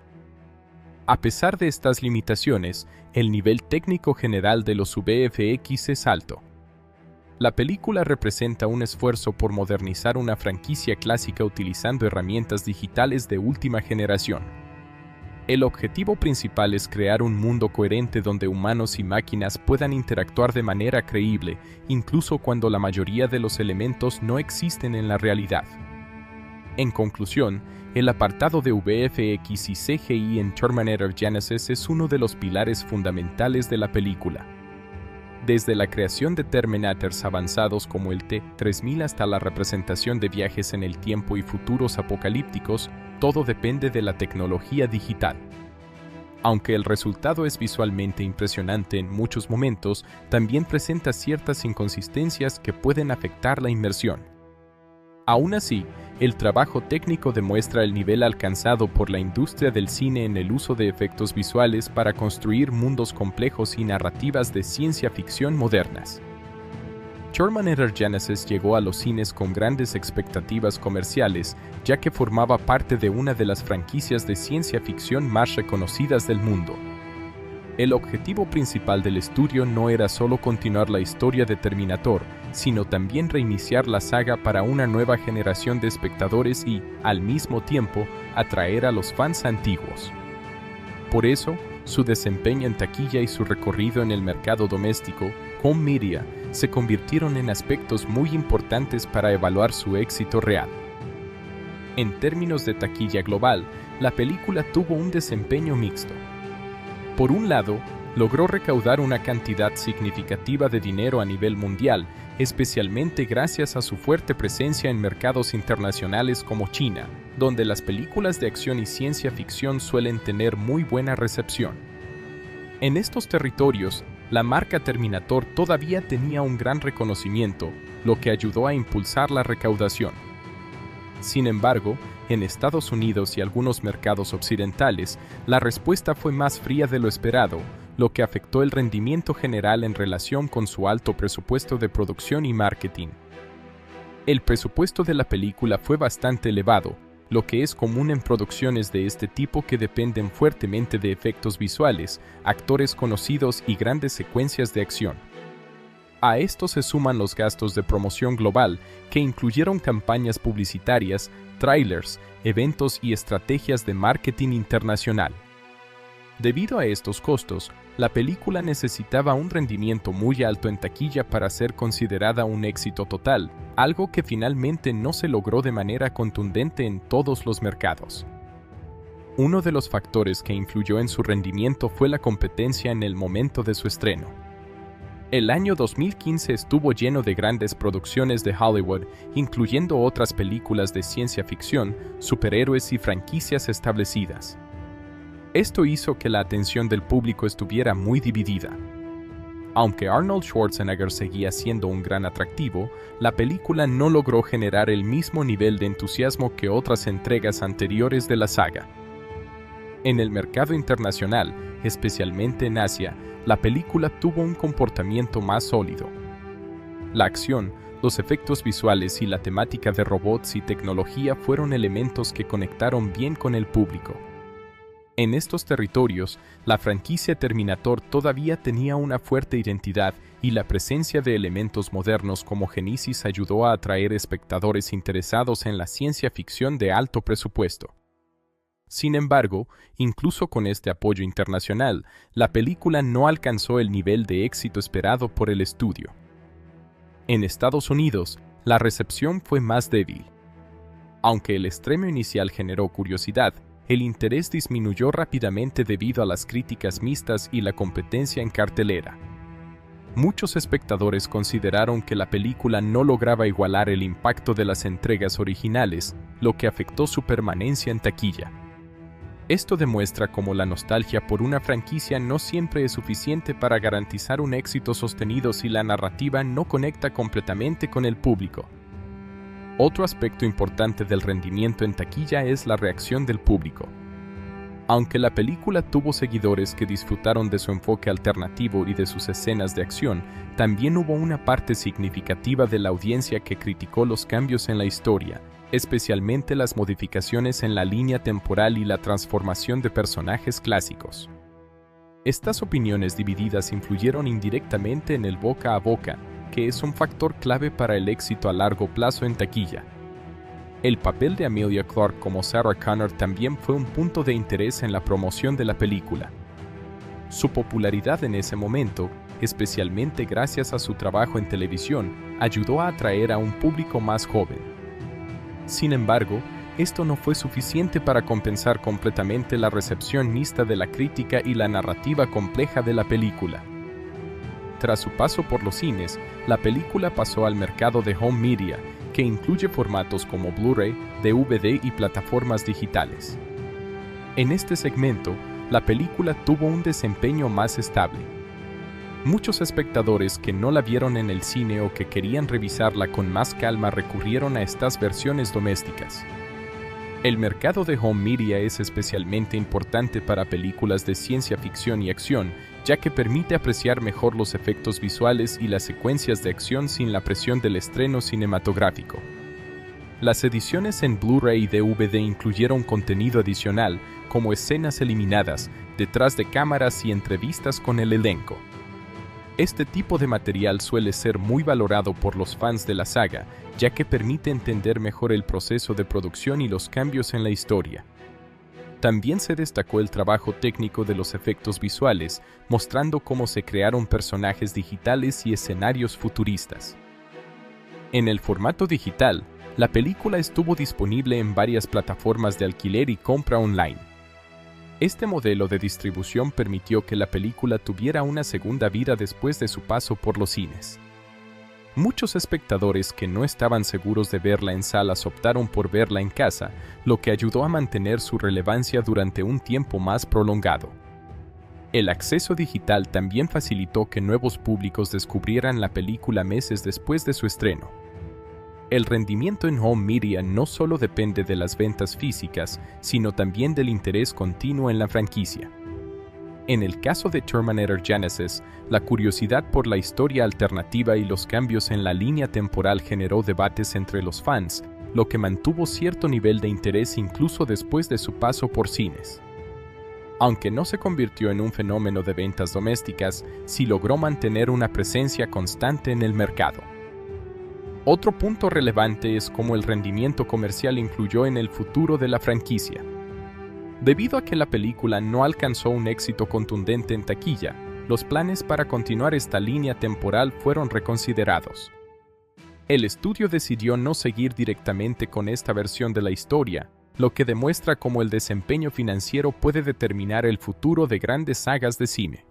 A pesar de estas limitaciones, el nivel técnico general de los VFX es alto. La película representa un esfuerzo por modernizar una franquicia clásica utilizando herramientas digitales de última generación. El objetivo principal es crear un mundo coherente donde humanos y máquinas puedan interactuar de manera creíble, incluso cuando la mayoría de los elementos no existen en la realidad. En conclusión, el apartado de VFX y CGI en Terminator Genisys es uno de los pilares fundamentales de la película. Desde la creación de Terminators avanzados como el T-3000 hasta la representación de viajes en el tiempo y futuros apocalípticos, todo depende de la tecnología digital. Aunque el resultado es visualmente impresionante en muchos momentos, también presenta ciertas inconsistencias que pueden afectar la inmersión. Aún así, el trabajo técnico demuestra el nivel alcanzado por la industria del cine en el uso de efectos visuales para construir mundos complejos y narrativas de ciencia ficción modernas. Terminator Genisys llegó a los cines con grandes expectativas comerciales, ya que formaba parte de una de las franquicias de ciencia ficción más reconocidas del mundo. El objetivo principal del estudio no era solo continuar la historia de Terminator, sino también reiniciar la saga para una nueva generación de espectadores y, al mismo tiempo, atraer a los fans antiguos. Por eso, su desempeño en taquilla y su recorrido en el mercado doméstico, home media, se convirtieron en aspectos muy importantes para evaluar su éxito real. En términos de taquilla global, la película tuvo un desempeño mixto. Por un lado, logró recaudar una cantidad significativa de dinero a nivel mundial, especialmente gracias a su fuerte presencia en mercados internacionales como China, donde las películas de acción y ciencia ficción suelen tener muy buena recepción. En estos territorios, la marca Terminator todavía tenía un gran reconocimiento, lo que ayudó a impulsar la recaudación. Sin embargo, en Estados Unidos y algunos mercados occidentales, la respuesta fue más fría de lo esperado, lo que afectó el rendimiento general en relación con su alto presupuesto de producción y marketing. El presupuesto de la película fue bastante elevado, lo que es común en producciones de este tipo que dependen fuertemente de efectos visuales, actores conocidos y grandes secuencias de acción. A esto se suman los gastos de promoción global, que incluyeron campañas publicitarias, trailers, eventos y estrategias de marketing internacional. Debido a estos costos, la película necesitaba un rendimiento muy alto en taquilla para ser considerada un éxito total, algo que finalmente no se logró de manera contundente en todos los mercados. Uno de los factores que influyó en su rendimiento fue la competencia en el momento de su estreno. El año 2015 estuvo lleno de grandes producciones de Hollywood, incluyendo otras películas de ciencia ficción, superhéroes y franquicias establecidas. Esto hizo que la atención del público estuviera muy dividida. Aunque Arnold Schwarzenegger seguía siendo un gran atractivo, la película no logró generar el mismo nivel de entusiasmo que otras entregas anteriores de la saga. En el mercado internacional, especialmente en Asia, la película tuvo un comportamiento más sólido. La acción, los efectos visuales y la temática de robots y tecnología fueron elementos que conectaron bien con el público. En estos territorios, la franquicia Terminator todavía tenía una fuerte identidad y la presencia de elementos modernos como Genesis ayudó a atraer espectadores interesados en la ciencia ficción de alto presupuesto. Sin embargo, incluso con este apoyo internacional, la película no alcanzó el nivel de éxito esperado por el estudio. En Estados Unidos, la recepción fue más débil. Aunque el estreno inicial generó curiosidad, el interés disminuyó rápidamente debido a las críticas mixtas y la competencia en cartelera. Muchos espectadores consideraron que la película no lograba igualar el impacto de las entregas originales, lo que afectó su permanencia en taquilla. Esto demuestra cómo la nostalgia por una franquicia no siempre es suficiente para garantizar un éxito sostenido si la narrativa no conecta completamente con el público. Otro aspecto importante del rendimiento en taquilla es la reacción del público. Aunque la película tuvo seguidores que disfrutaron de su enfoque alternativo y de sus escenas de acción, también hubo una parte significativa de la audiencia que criticó los cambios en la historia, especialmente las modificaciones en la línea temporal y la transformación de personajes clásicos. Estas opiniones divididas influyeron indirectamente en el boca a boca, que es un factor clave para el éxito a largo plazo en taquilla. El papel de Emilia Clarke como Sarah Connor también fue un punto de interés en la promoción de la película. Su popularidad en ese momento, especialmente gracias a su trabajo en televisión, ayudó a atraer a un público más joven. Sin embargo, esto no fue suficiente para compensar completamente la recepción mixta de la crítica y la narrativa compleja de la película. Tras su paso por los cines, la película pasó al mercado de home media, que incluye formatos como Blu-ray, DVD y plataformas digitales. En este segmento, la película tuvo un desempeño más estable. Muchos espectadores que no la vieron en el cine o que querían revisarla con más calma recurrieron a estas versiones domésticas. El mercado de home media es especialmente importante para películas de ciencia ficción y acción, ya que permite apreciar mejor los efectos visuales y las secuencias de acción sin la presión del estreno cinematográfico. Las ediciones en Blu-ray y DVD incluyeron contenido adicional, como escenas eliminadas, detrás de cámaras y entrevistas con el elenco. Este tipo de material suele ser muy valorado por los fans de la saga, ya que permite entender mejor el proceso de producción y los cambios en la historia. También se destacó el trabajo técnico de los efectos visuales, mostrando cómo se crearon personajes digitales y escenarios futuristas. En el formato digital, la película estuvo disponible en varias plataformas de alquiler y compra online. Este modelo de distribución permitió que la película tuviera una segunda vida después de su paso por los cines. Muchos espectadores que no estaban seguros de verla en salas optaron por verla en casa, lo que ayudó a mantener su relevancia durante un tiempo más prolongado. El acceso digital también facilitó que nuevos públicos descubrieran la película meses después de su estreno. El rendimiento en home media no solo depende de las ventas físicas, sino también del interés continuo en la franquicia. En el caso de Terminator Genisys, la curiosidad por la historia alternativa y los cambios en la línea temporal generó debates entre los fans, lo que mantuvo cierto nivel de interés incluso después de su paso por cines. Aunque no se convirtió en un fenómeno de ventas domésticas, sí logró mantener una presencia constante en el mercado. Otro punto relevante es cómo el rendimiento comercial influyó en el futuro de la franquicia. Debido a que la película no alcanzó un éxito contundente en taquilla, los planes para continuar esta línea temporal fueron reconsiderados. El estudio decidió no seguir directamente con esta versión de la historia, lo que demuestra cómo el desempeño financiero puede determinar el futuro de grandes sagas de cine.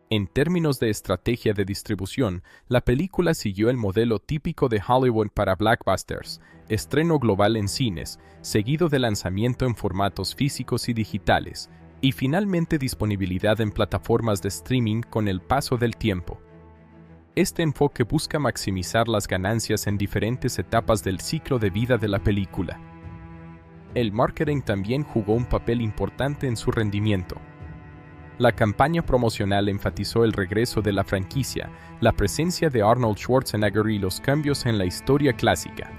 En términos de estrategia de distribución, la película siguió el modelo típico de Hollywood para blockbusters: estreno global en cines, seguido de lanzamiento en formatos físicos y digitales, y finalmente disponibilidad en plataformas de streaming con el paso del tiempo. Este enfoque busca maximizar las ganancias en diferentes etapas del ciclo de vida de la película. El marketing también jugó un papel importante en su rendimiento. La campaña promocional enfatizó el regreso de la franquicia, la presencia de Arnold Schwarzenegger y los cambios en la historia clásica.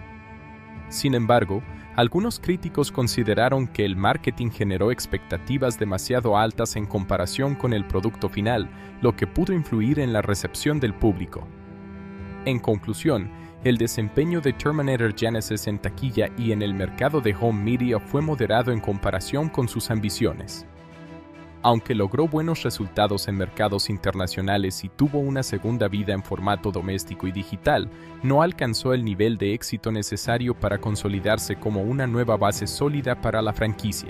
Sin embargo, algunos críticos consideraron que el marketing generó expectativas demasiado altas en comparación con el producto final, lo que pudo influir en la recepción del público. En conclusión, el desempeño de Terminator Genisys en taquilla y en el mercado de home media fue moderado en comparación con sus ambiciones. Aunque logró buenos resultados en mercados internacionales y tuvo una segunda vida en formato doméstico y digital, no alcanzó el nivel de éxito necesario para consolidarse como una nueva base sólida para la franquicia.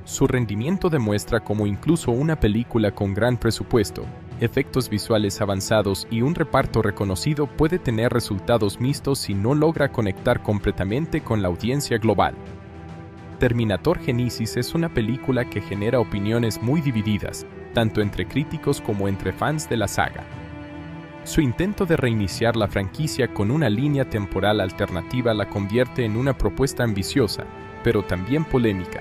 Su rendimiento demuestra cómo incluso una película con gran presupuesto, efectos visuales avanzados y un reparto reconocido puede tener resultados mixtos si no logra conectar completamente con la audiencia global. Terminator Genisys es una película que genera opiniones muy divididas, tanto entre críticos como entre fans de la saga. Su intento de reiniciar la franquicia con una línea temporal alternativa la convierte en una propuesta ambiciosa, pero también polémica.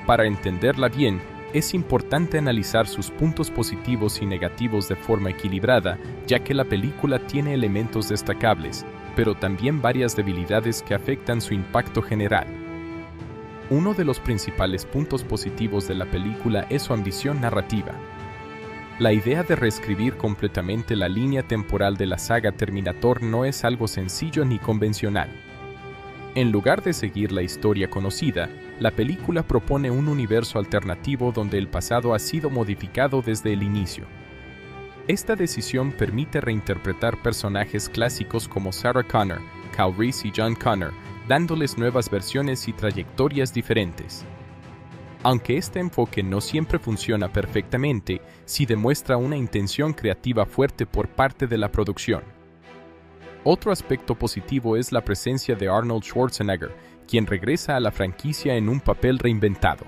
Para entenderla bien, es importante analizar sus puntos positivos y negativos de forma equilibrada, ya que la película tiene elementos destacables, pero también varias debilidades que afectan su impacto general. Uno de los principales puntos positivos de la película es su ambición narrativa. La idea de reescribir completamente la línea temporal de la saga Terminator no es algo sencillo ni convencional. En lugar de seguir la historia conocida, la película propone un universo alternativo donde el pasado ha sido modificado desde el inicio. Esta decisión permite reinterpretar personajes clásicos como Sarah Connor, Kyle Reese y John Connor, dándoles nuevas versiones y trayectorias diferentes. Aunque este enfoque no siempre funciona perfectamente, sí demuestra una intención creativa fuerte por parte de la producción. Otro aspecto positivo es la presencia de Arnold Schwarzenegger, quien regresa a la franquicia en un papel reinventado.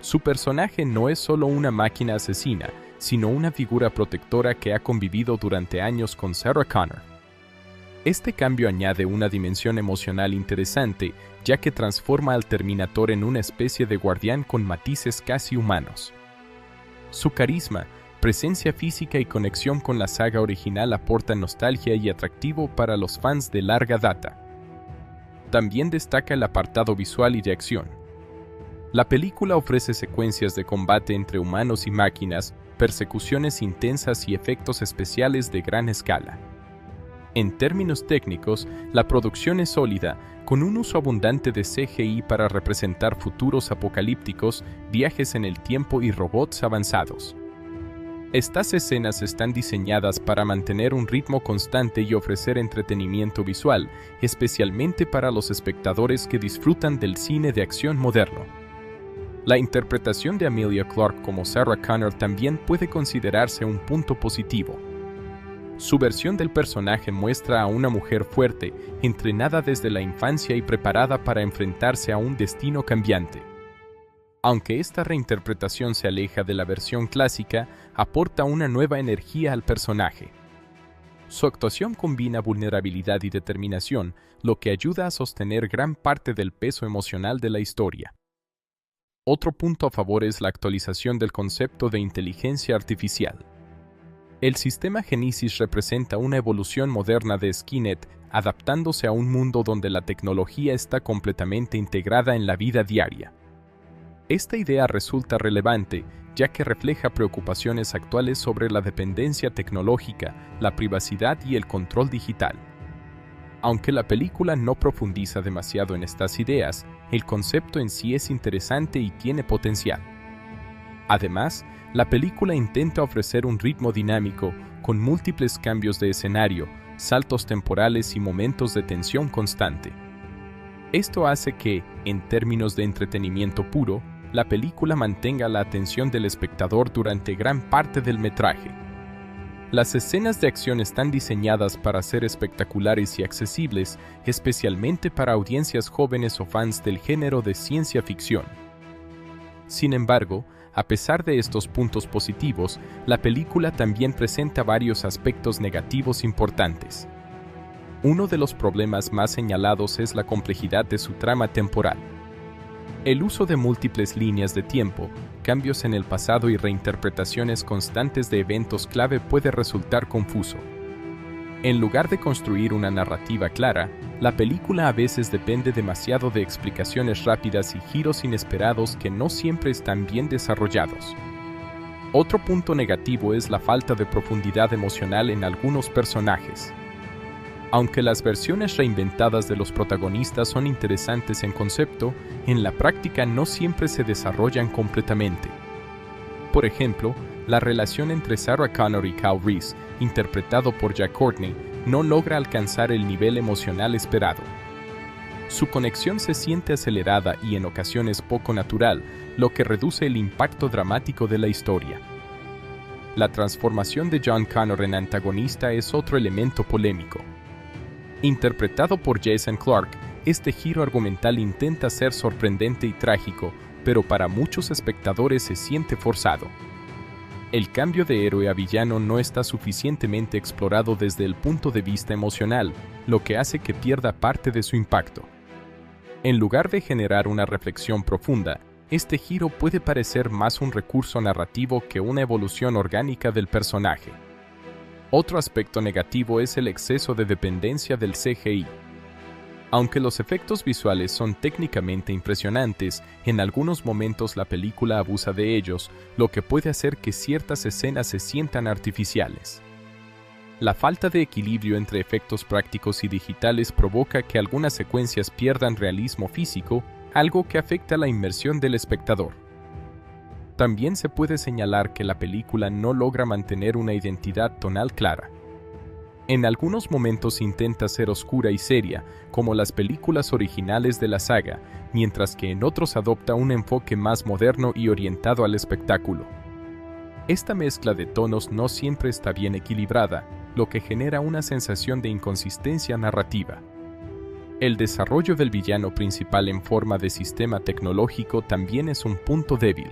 Su personaje no es solo una máquina asesina, sino una figura protectora que ha convivido durante años con Sarah Connor. Este cambio añade una dimensión emocional interesante, ya que transforma al Terminator en una especie de guardián con matices casi humanos. Su carisma, presencia física y conexión con la saga original aportan nostalgia y atractivo para los fans de larga data. También destaca el apartado visual y de acción. La película ofrece secuencias de combate entre humanos y máquinas, persecuciones intensas y efectos especiales de gran escala. En términos técnicos, la producción es sólida, con un uso abundante de CGI para representar futuros apocalípticos, viajes en el tiempo y robots avanzados. Estas escenas están diseñadas para mantener un ritmo constante y ofrecer entretenimiento visual, especialmente para los espectadores que disfrutan del cine de acción moderno. La interpretación de Emilia Clarke como Sarah Connor también puede considerarse un punto positivo. Su versión del personaje muestra a una mujer fuerte, entrenada desde la infancia y preparada para enfrentarse a un destino cambiante. Aunque esta reinterpretación se aleja de la versión clásica, aporta una nueva energía al personaje. Su actuación combina vulnerabilidad y determinación, lo que ayuda a sostener gran parte del peso emocional de la historia. Otro punto a favor es la actualización del concepto de inteligencia artificial. El sistema Genesis representa una evolución moderna de Skynet, adaptándose a un mundo donde la tecnología está completamente integrada en la vida diaria. Esta idea resulta relevante, ya que refleja preocupaciones actuales sobre la dependencia tecnológica, la privacidad y el control digital. Aunque la película no profundiza demasiado en estas ideas, el concepto en sí es interesante y tiene potencial. Además, la película intenta ofrecer un ritmo dinámico, con múltiples cambios de escenario, saltos temporales y momentos de tensión constante. Esto hace que, en términos de entretenimiento puro, la película mantenga la atención del espectador durante gran parte del metraje. Las escenas de acción están diseñadas para ser espectaculares y accesibles, especialmente para audiencias jóvenes o fans del género de ciencia ficción. Sin embargo, a pesar de estos puntos positivos, la película también presenta varios aspectos negativos importantes. Uno de los problemas más señalados es la complejidad de su trama temporal. El uso de múltiples líneas de tiempo, cambios en el pasado y reinterpretaciones constantes de eventos clave puede resultar confuso. En lugar de construir una narrativa clara, la película a veces depende demasiado de explicaciones rápidas y giros inesperados que no siempre están bien desarrollados. Otro punto negativo es la falta de profundidad emocional en algunos personajes. Aunque las versiones reinventadas de los protagonistas son interesantes en concepto, en la práctica no siempre se desarrollan completamente. Por ejemplo, la relación entre Sarah Connor y Kyle Reese, interpretado por Jack Courtney, no logra alcanzar el nivel emocional esperado. Su conexión se siente acelerada y en ocasiones poco natural, lo que reduce el impacto dramático de la historia. La transformación de John Connor en antagonista es otro elemento polémico. Interpretado por Jason Clarke, este giro argumental intenta ser sorprendente y trágico, pero para muchos espectadores se siente forzado. El cambio de héroe a villano no está suficientemente explorado desde el punto de vista emocional, lo que hace que pierda parte de su impacto. En lugar de generar una reflexión profunda, este giro puede parecer más un recurso narrativo que una evolución orgánica del personaje. Otro aspecto negativo es el exceso de dependencia del CGI. Aunque los efectos visuales son técnicamente impresionantes, en algunos momentos la película abusa de ellos, lo que puede hacer que ciertas escenas se sientan artificiales. La falta de equilibrio entre efectos prácticos y digitales provoca que algunas secuencias pierdan realismo físico, algo que afecta la inmersión del espectador. También se puede señalar que la película no logra mantener una identidad tonal clara. En algunos momentos intenta ser oscura y seria, como las películas originales de la saga, mientras que en otros adopta un enfoque más moderno y orientado al espectáculo. Esta mezcla de tonos no siempre está bien equilibrada, lo que genera una sensación de inconsistencia narrativa. El desarrollo del villano principal en forma de sistema tecnológico también es un punto débil.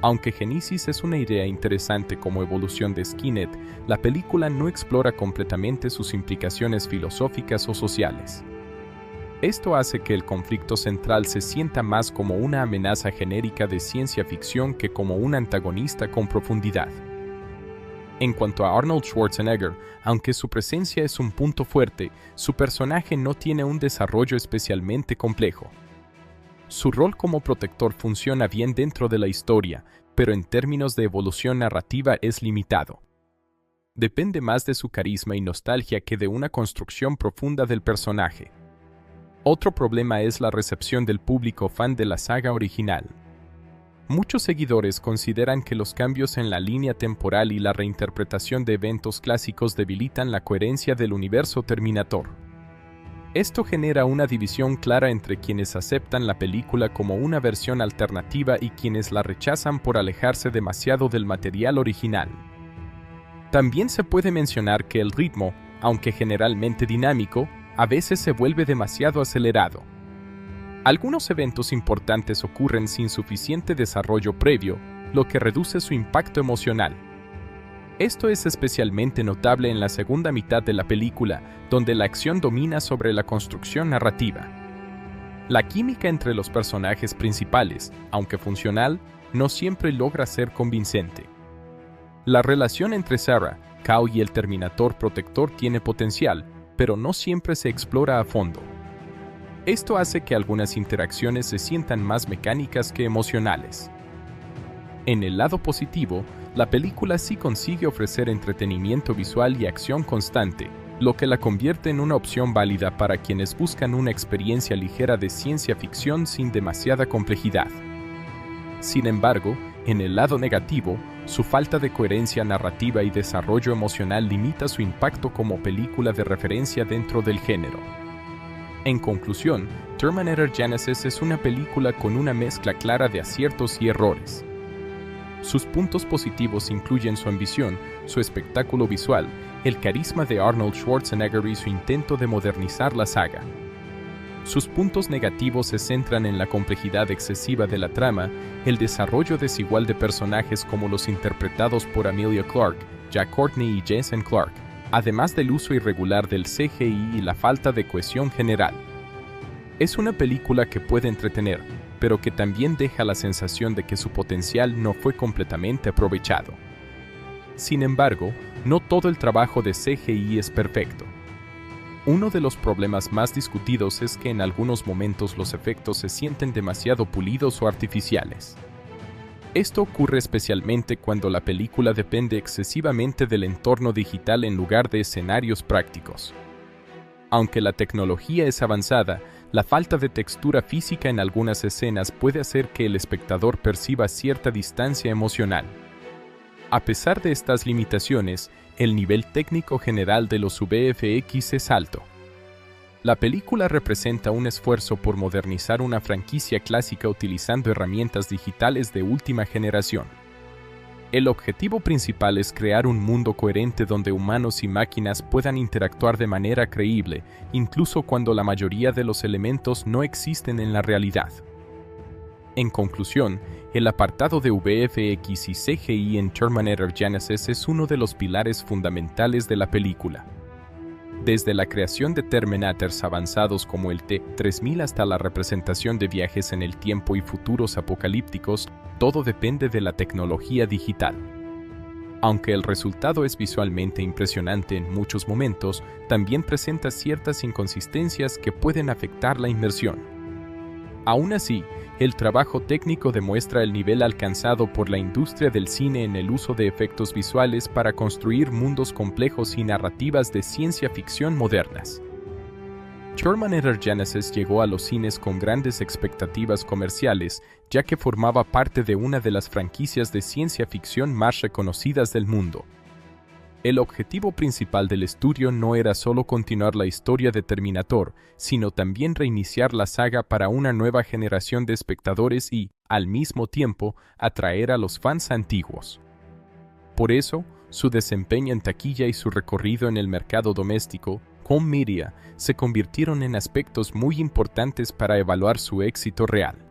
Aunque Genesis es una idea interesante como evolución de Skynet, la película no explora completamente sus implicaciones filosóficas o sociales. Esto hace que el conflicto central se sienta más como una amenaza genérica de ciencia ficción que como un antagonista con profundidad. En cuanto a Arnold Schwarzenegger, aunque su presencia es un punto fuerte, su personaje no tiene un desarrollo especialmente complejo. Su rol como protector funciona bien dentro de la historia, pero en términos de evolución narrativa es limitado. Depende más de su carisma y nostalgia que de una construcción profunda del personaje. Otro problema es la recepción del público fan de la saga original. Muchos seguidores consideran que los cambios en la línea temporal y la reinterpretación de eventos clásicos debilitan la coherencia del universo Terminator. Esto genera una división clara entre quienes aceptan la película como una versión alternativa y quienes la rechazan por alejarse demasiado del material original. También se puede mencionar que el ritmo, aunque generalmente dinámico, a veces se vuelve demasiado acelerado. Algunos eventos importantes ocurren sin suficiente desarrollo previo, lo que reduce su impacto emocional. Esto es especialmente notable en la segunda mitad de la película, donde la acción domina sobre la construcción narrativa. La química entre los personajes principales, aunque funcional, no siempre logra ser convincente. La relación entre Sarah, Kao y el Terminator Protector tiene potencial, pero no siempre se explora a fondo. Esto hace que algunas interacciones se sientan más mecánicas que emocionales. En el lado positivo, la película sí consigue ofrecer entretenimiento visual y acción constante, lo que la convierte en una opción válida para quienes buscan una experiencia ligera de ciencia ficción sin demasiada complejidad. Sin embargo, en el lado negativo, su falta de coherencia narrativa y desarrollo emocional limita su impacto como película de referencia dentro del género. En conclusión, Terminator Genisys es una película con una mezcla clara de aciertos y errores. Sus puntos positivos incluyen su ambición, su espectáculo visual, el carisma de Arnold Schwarzenegger y su intento de modernizar la saga. Sus puntos negativos se centran en la complejidad excesiva de la trama, el desarrollo desigual de personajes como los interpretados por Emilia Clarke, Jack Courtney y Jason Clarke, además del uso irregular del CGI y la falta de cohesión general. Es una película que puede entretener, pero que también deja la sensación de que su potencial no fue completamente aprovechado. Sin embargo, no todo el trabajo de CGI es perfecto. Uno de los problemas más discutidos es que en algunos momentos los efectos se sienten demasiado pulidos o artificiales. Esto ocurre especialmente cuando la película depende excesivamente del entorno digital en lugar de escenarios prácticos. Aunque la tecnología es avanzada, la falta de textura física en algunas escenas puede hacer que el espectador perciba cierta distancia emocional. A pesar de estas limitaciones, el nivel técnico general de los VFX es alto. La película representa un esfuerzo por modernizar una franquicia clásica utilizando herramientas digitales de última generación. El objetivo principal es crear un mundo coherente donde humanos y máquinas puedan interactuar de manera creíble, incluso cuando la mayoría de los elementos no existen en la realidad. En conclusión, el apartado de VFX y CGI en Terminator Genisys es uno de los pilares fundamentales de la película. Desde la creación de Terminators avanzados como el T-3000 hasta la representación de viajes en el tiempo y futuros apocalípticos, todo depende de la tecnología digital. Aunque el resultado es visualmente impresionante en muchos momentos, también presenta ciertas inconsistencias que pueden afectar la inmersión. Aún así, el trabajo técnico demuestra el nivel alcanzado por la industria del cine en el uso de efectos visuales para construir mundos complejos y narrativas de ciencia ficción modernas. Terminator Genisys llegó a los cines con grandes expectativas comerciales, ya que formaba parte de una de las franquicias de ciencia ficción más reconocidas del mundo. El objetivo principal del estudio no era solo continuar la historia de Terminator, sino también reiniciar la saga para una nueva generación de espectadores y, al mismo tiempo, atraer a los fans antiguos. Por eso, su desempeño en taquilla y su recorrido en el mercado doméstico, home media, se convirtieron en aspectos muy importantes para evaluar su éxito real.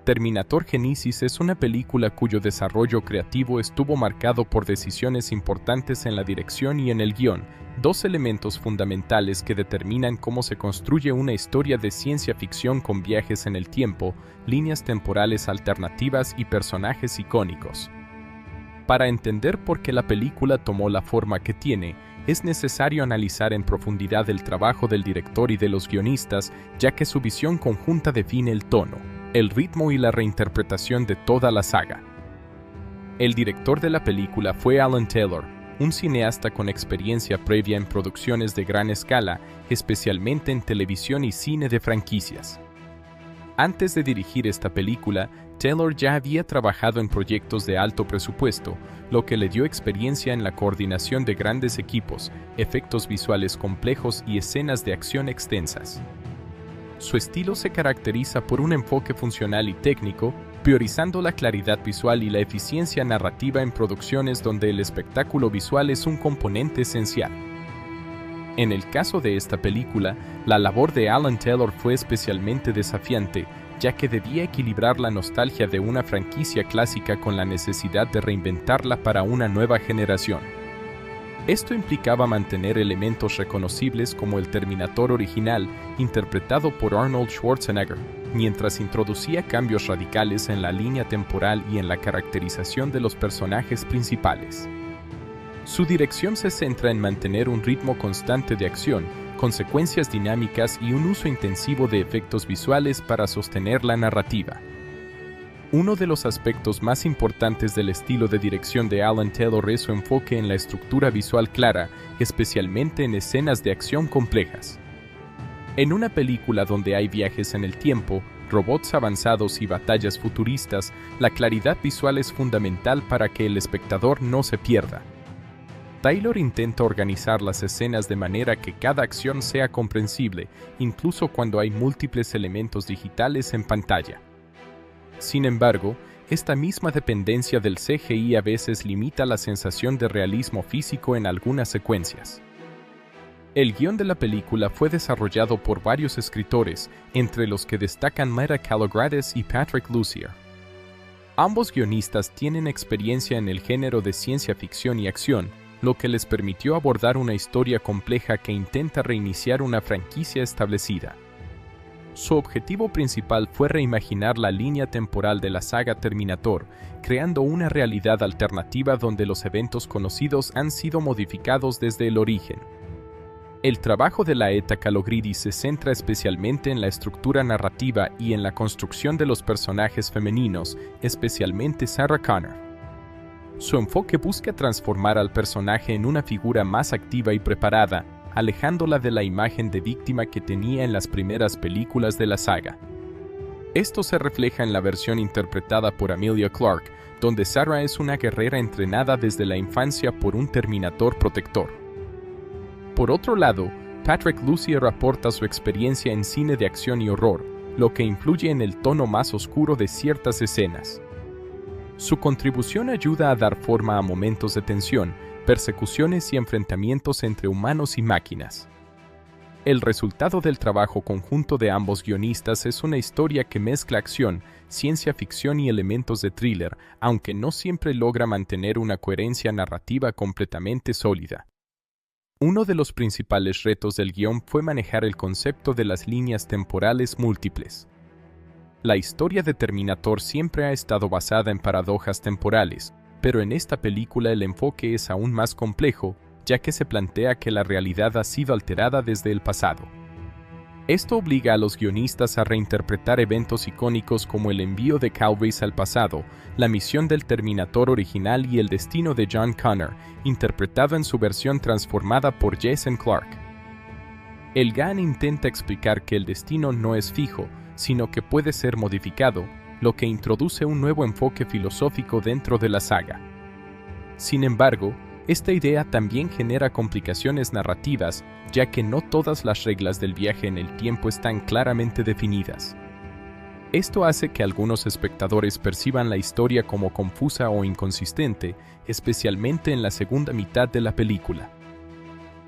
Terminator Genisys es una película cuyo desarrollo creativo estuvo marcado por decisiones importantes en la dirección y en el guión, dos elementos fundamentales que determinan cómo se construye una historia de ciencia ficción con viajes en el tiempo, líneas temporales alternativas y personajes icónicos. Para entender por qué la película tomó la forma que tiene, es necesario analizar en profundidad el trabajo del director y de los guionistas, ya que su visión conjunta define el tono, el ritmo y la reinterpretación de toda la saga. El director de la película fue Alan Taylor, un cineasta con experiencia previa en producciones de gran escala, especialmente en televisión y cine de franquicias. Antes de dirigir esta película, Taylor ya había trabajado en proyectos de alto presupuesto, lo que le dio experiencia en la coordinación de grandes equipos, efectos visuales complejos y escenas de acción extensas. Su estilo se caracteriza por un enfoque funcional y técnico, priorizando la claridad visual y la eficiencia narrativa en producciones donde el espectáculo visual es un componente esencial. En el caso de esta película, la labor de Alan Taylor fue especialmente desafiante, ya que debía equilibrar la nostalgia de una franquicia clásica con la necesidad de reinventarla para una nueva generación. Esto implicaba mantener elementos reconocibles como el Terminator original, interpretado por Arnold Schwarzenegger, mientras introducía cambios radicales en la línea temporal y en la caracterización de los personajes principales. Su dirección se centra en mantener un ritmo constante de acción, consecuencias dinámicas y un uso intensivo de efectos visuales para sostener la narrativa. Uno de los aspectos más importantes del estilo de dirección de Alan Taylor es su enfoque en la estructura visual clara, especialmente en escenas de acción complejas. En una película donde hay viajes en el tiempo, robots avanzados y batallas futuristas, la claridad visual es fundamental para que el espectador no se pierda. Taylor intenta organizar las escenas de manera que cada acción sea comprensible, incluso cuando hay múltiples elementos digitales en pantalla. Sin embargo, esta misma dependencia del CGI a veces limita la sensación de realismo físico en algunas secuencias. El guión de la película fue desarrollado por varios escritores, entre los que destacan Meta Calogrades y Patrick Lussier. Ambos guionistas tienen experiencia en el género de ciencia ficción y acción, lo que les permitió abordar una historia compleja que intenta reiniciar una franquicia establecida. Su objetivo principal fue reimaginar la línea temporal de la saga Terminator, creando una realidad alternativa donde los eventos conocidos han sido modificados desde el origen. El trabajo de Laeta Kalogridis se centra especialmente en la estructura narrativa y en la construcción de los personajes femeninos, especialmente Sarah Connor. Su enfoque busca transformar al personaje en una figura más activa y preparada, alejándola de la imagen de víctima que tenía en las primeras películas de la saga. Esto se refleja en la versión interpretada por Emilia Clarke, donde Sarah es una guerrera entrenada desde la infancia por un Terminator protector. Por otro lado, Patrick Lussier aporta su experiencia en cine de acción y horror, lo que influye en el tono más oscuro de ciertas escenas. Su contribución ayuda a dar forma a momentos de tensión, persecuciones y enfrentamientos entre humanos y máquinas. El resultado del trabajo conjunto de ambos guionistas es una historia que mezcla acción, ciencia ficción y elementos de thriller, aunque no siempre logra mantener una coherencia narrativa completamente sólida. Uno de los principales retos del guión fue manejar el concepto de las líneas temporales múltiples. La historia de Terminator siempre ha estado basada en paradojas temporales, pero en esta película el enfoque es aún más complejo, ya que se plantea que la realidad ha sido alterada desde el pasado. Esto obliga a los guionistas a reinterpretar eventos icónicos como el envío de Kyle Reese al pasado, la misión del Terminator original y el destino de John Connor, interpretado en su versión transformada por Jason Clarke. El GAN intenta explicar que el destino no es fijo, sino que puede ser modificado, lo que introduce un nuevo enfoque filosófico dentro de la saga. Sin embargo, esta idea también genera complicaciones narrativas, ya que no todas las reglas del viaje en el tiempo están claramente definidas. Esto hace que algunos espectadores perciban la historia como confusa o inconsistente, especialmente en la segunda mitad de la película.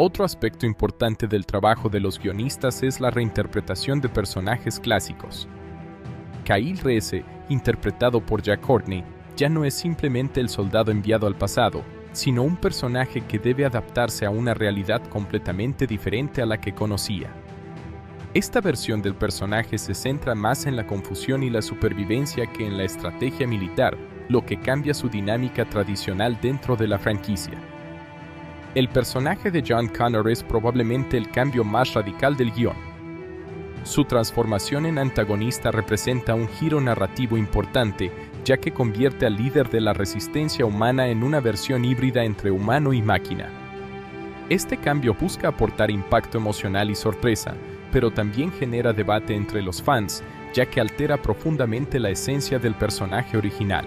Otro aspecto importante del trabajo de los guionistas es la reinterpretación de personajes clásicos. Kyle Reese, interpretado por Jack Courtney, ya no es simplemente el soldado enviado al pasado, sino un personaje que debe adaptarse a una realidad completamente diferente a la que conocía. Esta versión del personaje se centra más en la confusión y la supervivencia que en la estrategia militar, lo que cambia su dinámica tradicional dentro de la franquicia. El personaje de John Connor es probablemente el cambio más radical del guión. Su transformación en antagonista representa un giro narrativo importante, ya que convierte al líder de la resistencia humana en una versión híbrida entre humano y máquina. Este cambio busca aportar impacto emocional y sorpresa, pero también genera debate entre los fans, ya que altera profundamente la esencia del personaje original.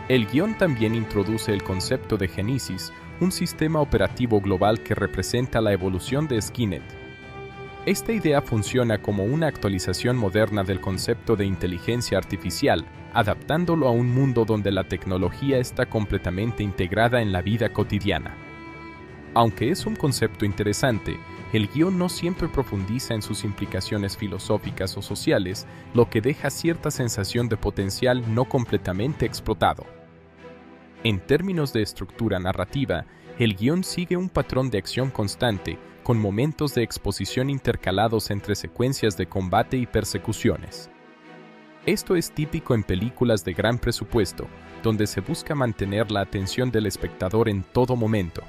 El guión también introduce el concepto de Genesis, un sistema operativo global que representa la evolución de Skynet. Esta idea funciona como una actualización moderna del concepto de inteligencia artificial, adaptándolo a un mundo donde la tecnología está completamente integrada en la vida cotidiana. Aunque es un concepto interesante, el guión no siempre profundiza en sus implicaciones filosóficas o sociales, lo que deja cierta sensación de potencial no completamente explotado. En términos de estructura narrativa, el guión sigue un patrón de acción constante, con momentos de exposición intercalados entre secuencias de combate y persecuciones. Esto es típico en películas de gran presupuesto, donde se busca mantener la atención del espectador en todo momento.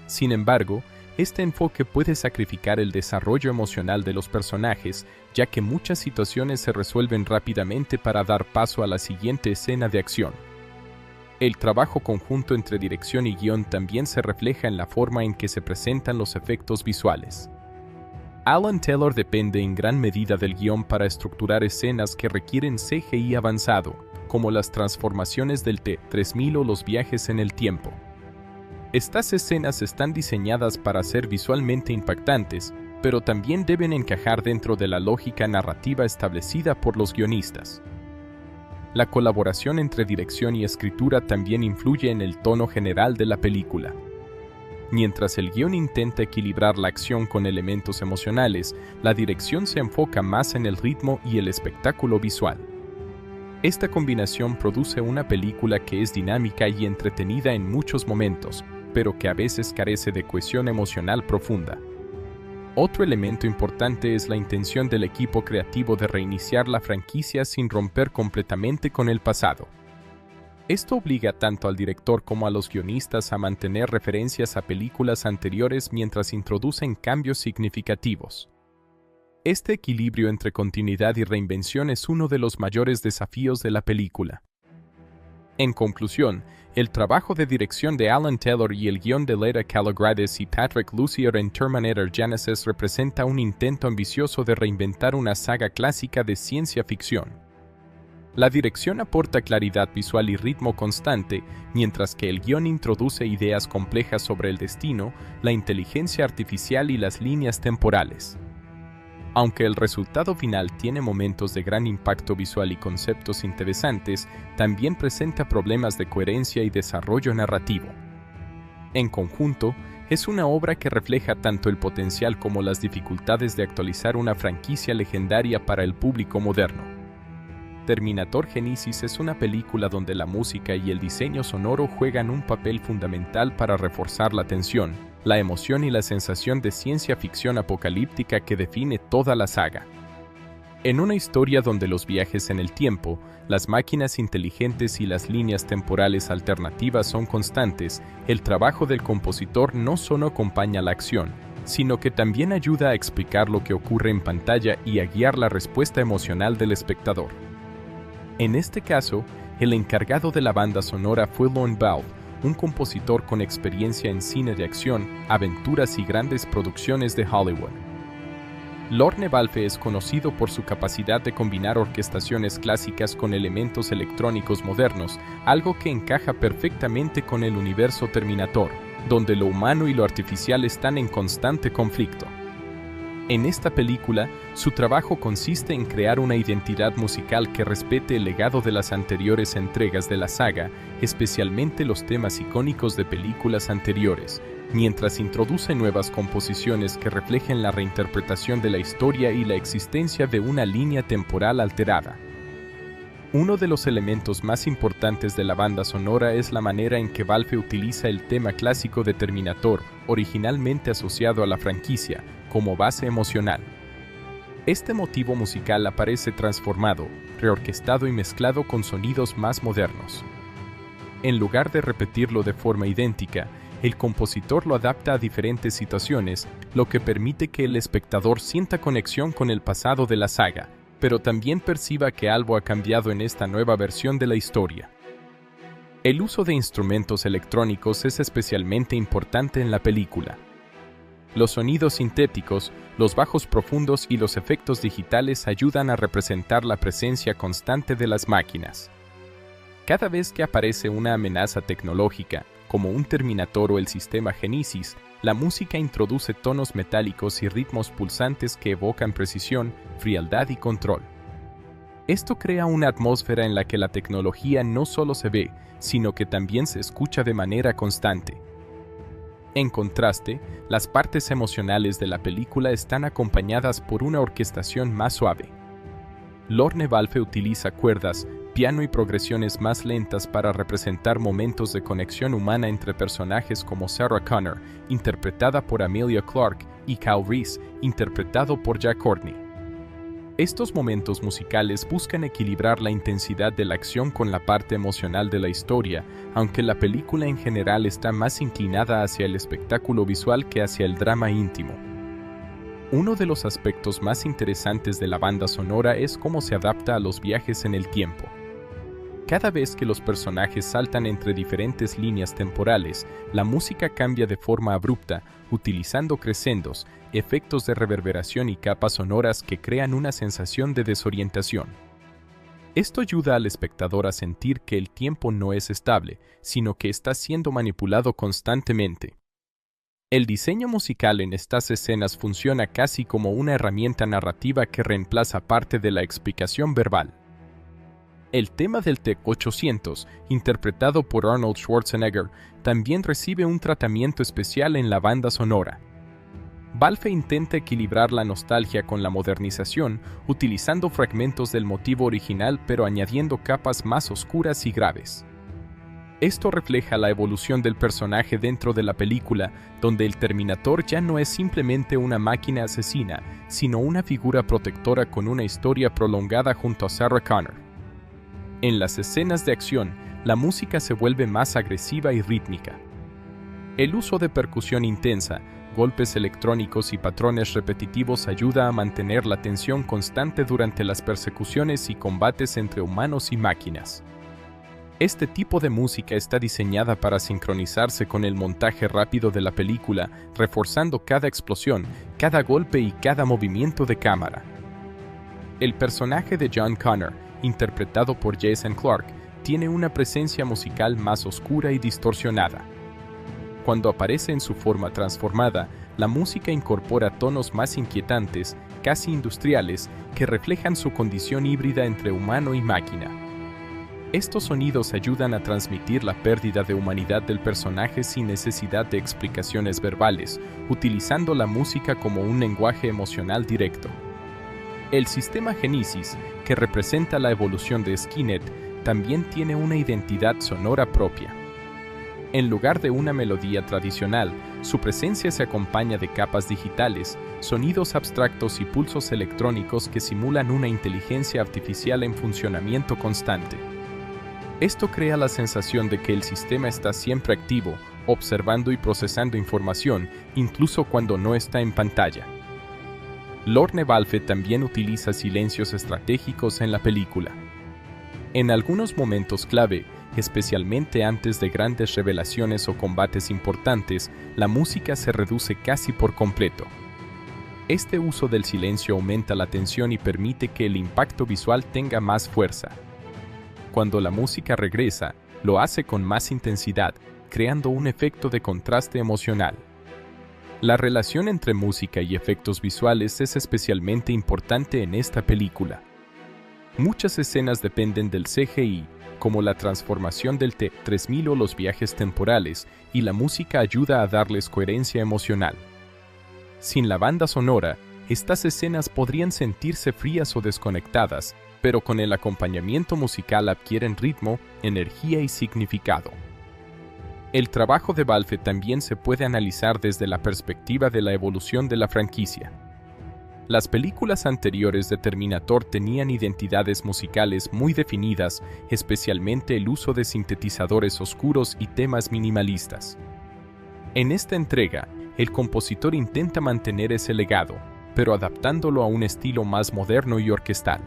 Sin embargo, este enfoque puede sacrificar el desarrollo emocional de los personajes, ya que muchas situaciones se resuelven rápidamente para dar paso a la siguiente escena de acción. El trabajo conjunto entre dirección y guión también se refleja en la forma en que se presentan los efectos visuales. Alan Taylor depende en gran medida del guión para estructurar escenas que requieren CGI avanzado, como las transformaciones del T-3000 o los viajes en el tiempo. Estas escenas están diseñadas para ser visualmente impactantes, pero también deben encajar dentro de la lógica narrativa establecida por los guionistas. La colaboración entre dirección y escritura también influye en el tono general de la película. Mientras el guión intenta equilibrar la acción con elementos emocionales, la dirección se enfoca más en el ritmo y el espectáculo visual. Esta combinación produce una película que es dinámica y entretenida en muchos momentos, pero que a veces carece de cohesión emocional profunda. Otro elemento importante es la intención del equipo creativo de reiniciar la franquicia sin romper completamente con el pasado. Esto obliga tanto al director como a los guionistas a mantener referencias a películas anteriores mientras introducen cambios significativos. Este equilibrio entre continuidad y reinvención es uno de los mayores desafíos de la película. En conclusión, el trabajo de dirección de Alan Taylor y el guión de Leda Kalogridis y Patrick Lussier en Terminator Genesis representa un intento ambicioso de reinventar una saga clásica de ciencia ficción. La dirección aporta claridad visual y ritmo constante, mientras que el guión introduce ideas complejas sobre el destino, la inteligencia artificial y las líneas temporales. Aunque el resultado final tiene momentos de gran impacto visual y conceptos interesantes, también presenta problemas de coherencia y desarrollo narrativo. En conjunto, es una obra que refleja tanto el potencial como las dificultades de actualizar una franquicia legendaria para el público moderno. Terminator Genesis es una película donde la música y el diseño sonoro juegan un papel fundamental para reforzar la tensión, la emoción y la sensación de ciencia ficción apocalíptica que define toda la saga. En una historia donde los viajes en el tiempo, las máquinas inteligentes y las líneas temporales alternativas son constantes, el trabajo del compositor no solo acompaña la acción, sino que también ayuda a explicar lo que ocurre en pantalla y a guiar la respuesta emocional del espectador. En este caso, el encargado de la banda sonora fue Lorne Balfe, un compositor con experiencia en cine de acción, aventuras y grandes producciones de Hollywood. Lorne Balfe es conocido por su capacidad de combinar orquestaciones clásicas con elementos electrónicos modernos, algo que encaja perfectamente con el universo Terminator, donde lo humano y lo artificial están en constante conflicto. En esta película, su trabajo consiste en crear una identidad musical que respete el legado de las anteriores entregas de la saga, especialmente los temas icónicos de películas anteriores, mientras introduce nuevas composiciones que reflejen la reinterpretación de la historia y la existencia de una línea temporal alterada. Uno de los elementos más importantes de la banda sonora es la manera en que Balfe utiliza el tema clásico de Terminator, originalmente asociado a la franquicia, como base emocional. Este motivo musical aparece transformado, reorquestado y mezclado con sonidos más modernos. En lugar de repetirlo de forma idéntica, el compositor lo adapta a diferentes situaciones, lo que permite que el espectador sienta conexión con el pasado de la saga, pero también perciba que algo ha cambiado en esta nueva versión de la historia. El uso de instrumentos electrónicos es especialmente importante en la película. Los sonidos sintéticos, los bajos profundos y los efectos digitales ayudan a representar la presencia constante de las máquinas. Cada vez que aparece una amenaza tecnológica, como un Terminator o el sistema Genesis, la música introduce tonos metálicos y ritmos pulsantes que evocan precisión, frialdad y control. Esto crea una atmósfera en la que la tecnología no solo se ve, sino que también se escucha de manera constante. En contraste, las partes emocionales de la película están acompañadas por una orquestación más suave. Lorne Balfe utiliza cuerdas, piano y progresiones más lentas para representar momentos de conexión humana entre personajes como Sarah Connor, interpretada por Emilia Clarke, y Kyle Reese, interpretado por Jack Courtney. Estos momentos musicales buscan equilibrar la intensidad de la acción con la parte emocional de la historia, aunque la película en general está más inclinada hacia el espectáculo visual que hacia el drama íntimo. Uno de los aspectos más interesantes de la banda sonora es cómo se adapta a los viajes en el tiempo. Cada vez que los personajes saltan entre diferentes líneas temporales, la música cambia de forma abrupta, utilizando crescendos, efectos de reverberación y capas sonoras que crean una sensación de desorientación. Esto ayuda al espectador a sentir que el tiempo no es estable, sino que está siendo manipulado constantemente. El diseño musical en estas escenas funciona casi como una herramienta narrativa que reemplaza parte de la explicación verbal. El tema del T-800, interpretado por Arnold Schwarzenegger, también recibe un tratamiento especial en la banda sonora. Valve intenta equilibrar la nostalgia con la modernización, utilizando fragmentos del motivo original pero añadiendo capas más oscuras y graves. Esto refleja la evolución del personaje dentro de la película, donde el Terminator ya no es simplemente una máquina asesina, sino una figura protectora con una historia prolongada junto a Sarah Connor. En las escenas de acción, la música se vuelve más agresiva y rítmica. El uso de percusión intensa, golpes electrónicos y patrones repetitivos ayuda a mantener la tensión constante durante las persecuciones y combates entre humanos y máquinas. Este tipo de música está diseñada para sincronizarse con el montaje rápido de la película, reforzando cada explosión, cada golpe y cada movimiento de cámara. El personaje de John Connor, interpretado por Jason Clarke, tiene una presencia musical más oscura y distorsionada. Cuando aparece en su forma transformada, la música incorpora tonos más inquietantes, casi industriales, que reflejan su condición híbrida entre humano y máquina. Estos sonidos ayudan a transmitir la pérdida de humanidad del personaje sin necesidad de explicaciones verbales, utilizando la música como un lenguaje emocional directo. El sistema Genesis, que representa la evolución de Skynet, también tiene una identidad sonora propia. En lugar de una melodía tradicional, su presencia se acompaña de capas digitales, sonidos abstractos y pulsos electrónicos que simulan una inteligencia artificial en funcionamiento constante. Esto crea la sensación de que el sistema está siempre activo, observando y procesando información, incluso cuando no está en pantalla. Lorne Balfe también utiliza silencios estratégicos en la película. En algunos momentos clave, especialmente antes de grandes revelaciones o combates importantes, la música se reduce casi por completo. Este uso del silencio aumenta la tensión y permite que el impacto visual tenga más fuerza. Cuando la música regresa, lo hace con más intensidad, creando un efecto de contraste emocional. La relación entre música y efectos visuales es especialmente importante en esta película. Muchas escenas dependen del CGI, como la transformación del T-3000 o los viajes temporales, y la música ayuda a darles coherencia emocional. Sin la banda sonora, estas escenas podrían sentirse frías o desconectadas, pero con el acompañamiento musical adquieren ritmo, energía y significado. El trabajo de Balfe también se puede analizar desde la perspectiva de la evolución de la franquicia. Las películas anteriores de Terminator tenían identidades musicales muy definidas, especialmente el uso de sintetizadores oscuros y temas minimalistas. En esta entrega, el compositor intenta mantener ese legado, pero adaptándolo a un estilo más moderno y orquestal.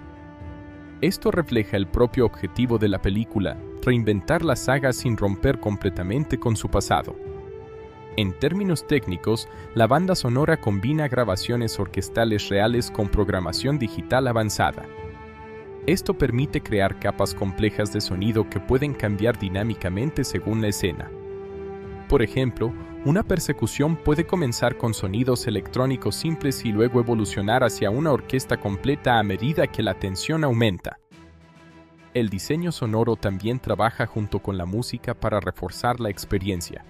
Esto refleja el propio objetivo de la película, reinventar la saga sin romper completamente con su pasado. En términos técnicos, la banda sonora combina grabaciones orquestales reales con programación digital avanzada. Esto permite crear capas complejas de sonido que pueden cambiar dinámicamente según la escena. Por ejemplo, una persecución puede comenzar con sonidos electrónicos simples y luego evolucionar hacia una orquesta completa a medida que la tensión aumenta. El diseño sonoro también trabaja junto con la música para reforzar la experiencia.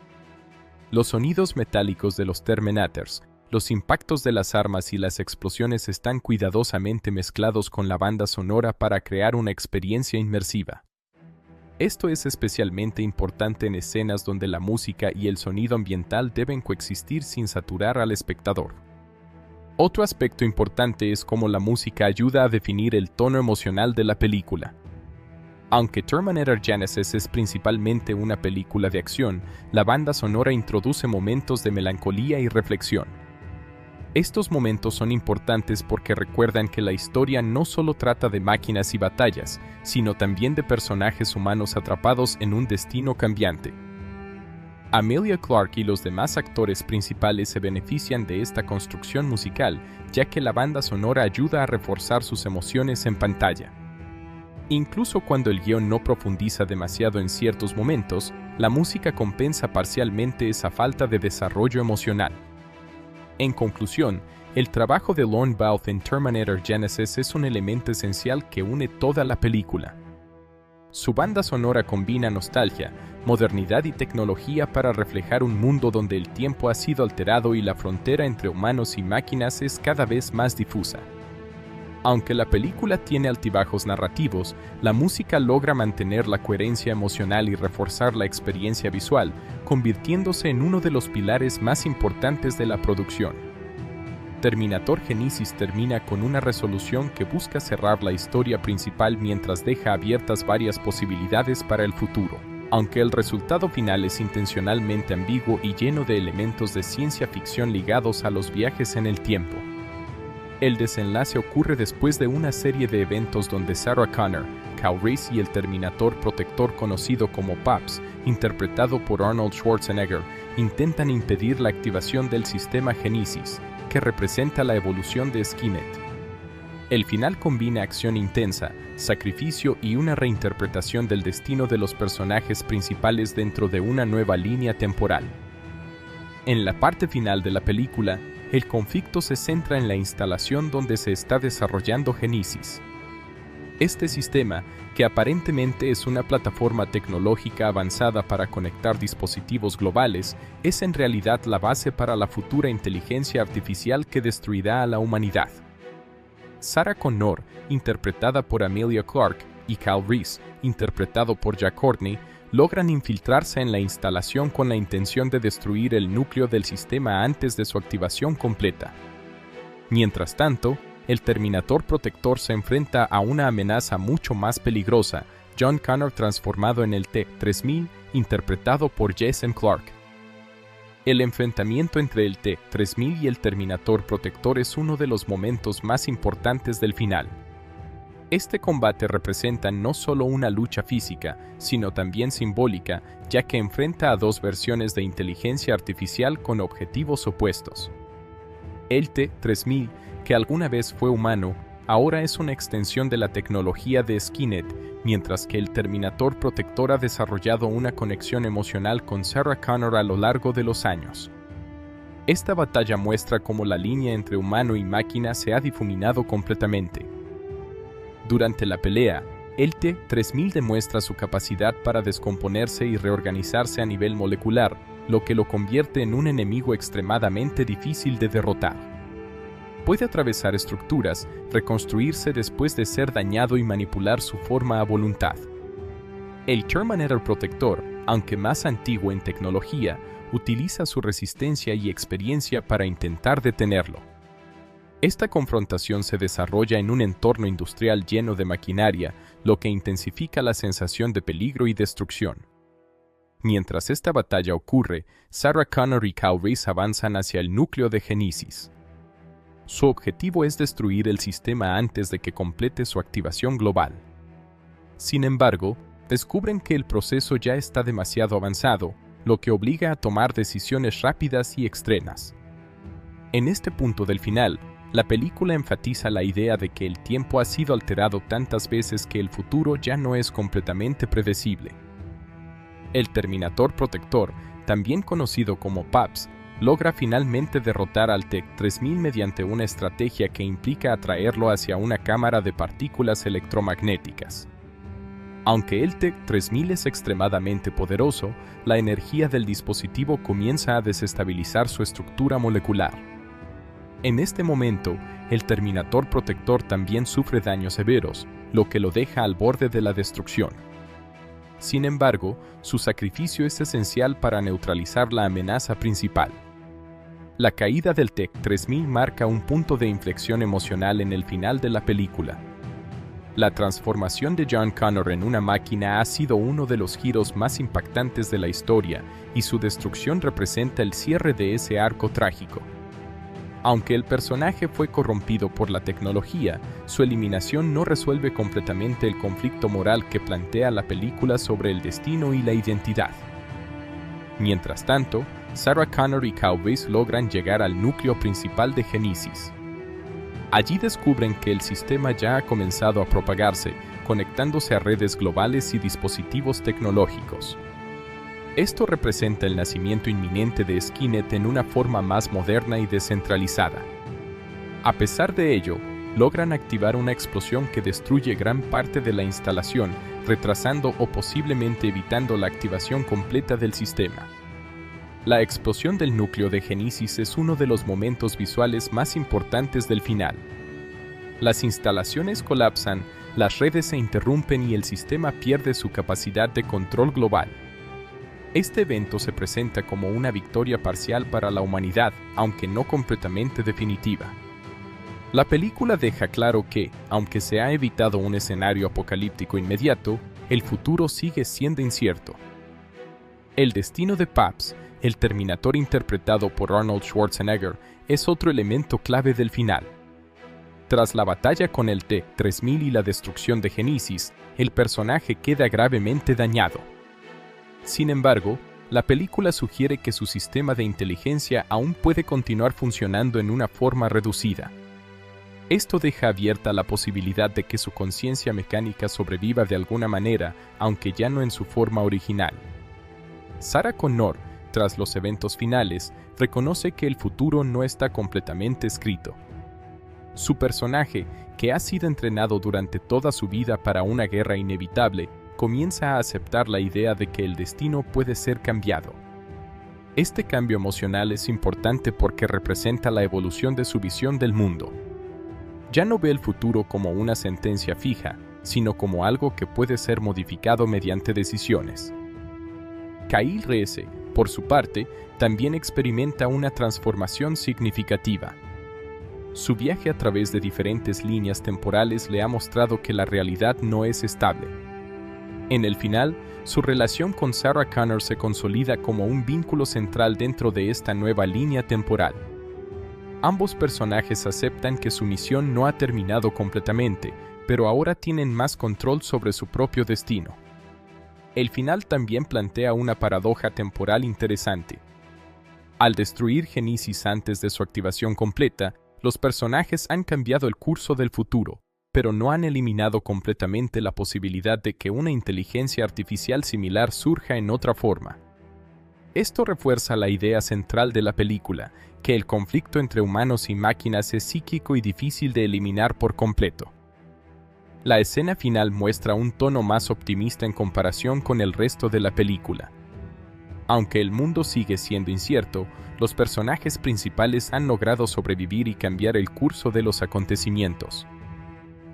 Los sonidos metálicos de los Terminators, los impactos de las armas y las explosiones están cuidadosamente mezclados con la banda sonora para crear una experiencia inmersiva. Esto es especialmente importante en escenas donde la música y el sonido ambiental deben coexistir sin saturar al espectador. Otro aspecto importante es cómo la música ayuda a definir el tono emocional de la película. Aunque Terminator Genisys es principalmente una película de acción, la banda sonora introduce momentos de melancolía y reflexión. Estos momentos son importantes porque recuerdan que la historia no solo trata de máquinas y batallas, sino también de personajes humanos atrapados en un destino cambiante. Emilia Clarke y los demás actores principales se benefician de esta construcción musical, ya que la banda sonora ayuda a reforzar sus emociones en pantalla. Incluso cuando el guión no profundiza demasiado en ciertos momentos, la música compensa parcialmente esa falta de desarrollo emocional. En conclusión, el trabajo de Lorne Balfe en Terminator Genisys es un elemento esencial que une toda la película. Su banda sonora combina nostalgia, modernidad y tecnología para reflejar un mundo donde el tiempo ha sido alterado y la frontera entre humanos y máquinas es cada vez más difusa. Aunque la película tiene altibajos narrativos, la música logra mantener la coherencia emocional y reforzar la experiencia visual, convirtiéndose en uno de los pilares más importantes de la producción. Terminator Genisys termina con una resolución que busca cerrar la historia principal mientras deja abiertas varias posibilidades para el futuro. Aunque el resultado final es intencionalmente ambiguo y lleno de elementos de ciencia ficción ligados a los viajes en el tiempo. El desenlace ocurre después de una serie de eventos donde Sarah Connor, Kyle Reese y el Terminator Protector conocido como PAPS, interpretado por Arnold Schwarzenegger, intentan impedir la activación del sistema Genisys, que representa la evolución de Skynet. El final combina acción intensa, sacrificio y una reinterpretación del destino de los personajes principales dentro de una nueva línea temporal. En la parte final de la película, el conflicto se centra en la instalación donde se está desarrollando Genisys. Este sistema, que aparentemente es una plataforma tecnológica avanzada para conectar dispositivos globales, es en realidad la base para la futura inteligencia artificial que destruirá a la humanidad. Sarah Connor, interpretada por Emilia Clarke, y Kyle Reese, interpretado por Jack Courtney, logran infiltrarse en la instalación con la intención de destruir el núcleo del sistema antes de su activación completa. Mientras tanto, el Terminator Protector se enfrenta a una amenaza mucho más peligrosa, John Connor transformado en el T-3000, interpretado por Jason Clarke. El enfrentamiento entre el T-3000 y el Terminator Protector es uno de los momentos más importantes del final. Este combate representa no solo una lucha física, sino también simbólica, ya que enfrenta a dos versiones de inteligencia artificial con objetivos opuestos. El T-3000, que alguna vez fue humano, ahora es una extensión de la tecnología de Skynet, mientras que el Terminator Protector ha desarrollado una conexión emocional con Sarah Connor a lo largo de los años. Esta batalla muestra cómo la línea entre humano y máquina se ha difuminado completamente. Durante la pelea, el T-3000 demuestra su capacidad para descomponerse y reorganizarse a nivel molecular, lo que lo convierte en un enemigo extremadamente difícil de derrotar. Puede atravesar estructuras, reconstruirse después de ser dañado y manipular su forma a voluntad. El Terminator Protector, aunque más antiguo en tecnología, utiliza su resistencia y experiencia para intentar detenerlo. Esta confrontación se desarrolla en un entorno industrial lleno de maquinaria, lo que intensifica la sensación de peligro y destrucción. Mientras esta batalla ocurre, Sarah Connor y Kyle Reese avanzan hacia el núcleo de Genisys. Su objetivo es destruir el sistema antes de que complete su activación global. Sin embargo, descubren que el proceso ya está demasiado avanzado, lo que obliga a tomar decisiones rápidas y extremas. En este punto del final, la película enfatiza la idea de que el tiempo ha sido alterado tantas veces que el futuro ya no es completamente predecible. El Terminator Protector, también conocido como PAPS, logra finalmente derrotar al T-3000 mediante una estrategia que implica atraerlo hacia una cámara de partículas electromagnéticas. Aunque el T-3000 es extremadamente poderoso, la energía del dispositivo comienza a desestabilizar su estructura molecular. En este momento, el Terminator Protector también sufre daños severos, lo que lo deja al borde de la destrucción. Sin embargo, su sacrificio es esencial para neutralizar la amenaza principal. La caída del T-3000 marca un punto de inflexión emocional en el final de la película. La transformación de John Connor en una máquina ha sido uno de los giros más impactantes de la historia, y su destrucción representa el cierre de ese arco trágico. Aunque el personaje fue corrompido por la tecnología, su eliminación no resuelve completamente el conflicto moral que plantea la película sobre el destino y la identidad. Mientras tanto, Sarah Connor y Cowbase logran llegar al núcleo principal de Genesis. Allí descubren que el sistema ya ha comenzado a propagarse, conectándose a redes globales y dispositivos tecnológicos. Esto representa el nacimiento inminente de Skynet en una forma más moderna y descentralizada. A pesar de ello, logran activar una explosión que destruye gran parte de la instalación, retrasando o posiblemente evitando la activación completa del sistema. La explosión del núcleo de Genesis es uno de los momentos visuales más importantes del final. Las instalaciones colapsan, las redes se interrumpen y el sistema pierde su capacidad de control global. Este evento se presenta como una victoria parcial para la humanidad, aunque no completamente definitiva. La película deja claro que, aunque se ha evitado un escenario apocalíptico inmediato, el futuro sigue siendo incierto. El destino de Paps, el Terminator interpretado por Arnold Schwarzenegger, es otro elemento clave del final. Tras la batalla con el T-3000 y la destrucción de Genesis, el personaje queda gravemente dañado. Sin embargo, la película sugiere que su sistema de inteligencia aún puede continuar funcionando en una forma reducida. Esto deja abierta la posibilidad de que su conciencia mecánica sobreviva de alguna manera, aunque ya no en su forma original. Sarah Connor, tras los eventos finales, reconoce que el futuro no está completamente escrito. Su personaje, que ha sido entrenado durante toda su vida para una guerra inevitable, comienza a aceptar la idea de que el destino puede ser cambiado. Este cambio emocional es importante porque representa la evolución de su visión del mundo. Ya no ve el futuro como una sentencia fija, sino como algo que puede ser modificado mediante decisiones. Kyle Reese, por su parte, también experimenta una transformación significativa. Su viaje a través de diferentes líneas temporales le ha mostrado que la realidad no es estable. En el final, su relación con Sarah Connor se consolida como un vínculo central dentro de esta nueva línea temporal. Ambos personajes aceptan que su misión no ha terminado completamente, pero ahora tienen más control sobre su propio destino. El final también plantea una paradoja temporal interesante. Al destruir Genesis antes de su activación completa, los personajes han cambiado el curso del futuro, pero no han eliminado completamente la posibilidad de que una inteligencia artificial similar surja en otra forma. Esto refuerza la idea central de la película, que el conflicto entre humanos y máquinas es psíquico y difícil de eliminar por completo. La escena final muestra un tono más optimista en comparación con el resto de la película. Aunque el mundo sigue siendo incierto, los personajes principales han logrado sobrevivir y cambiar el curso de los acontecimientos.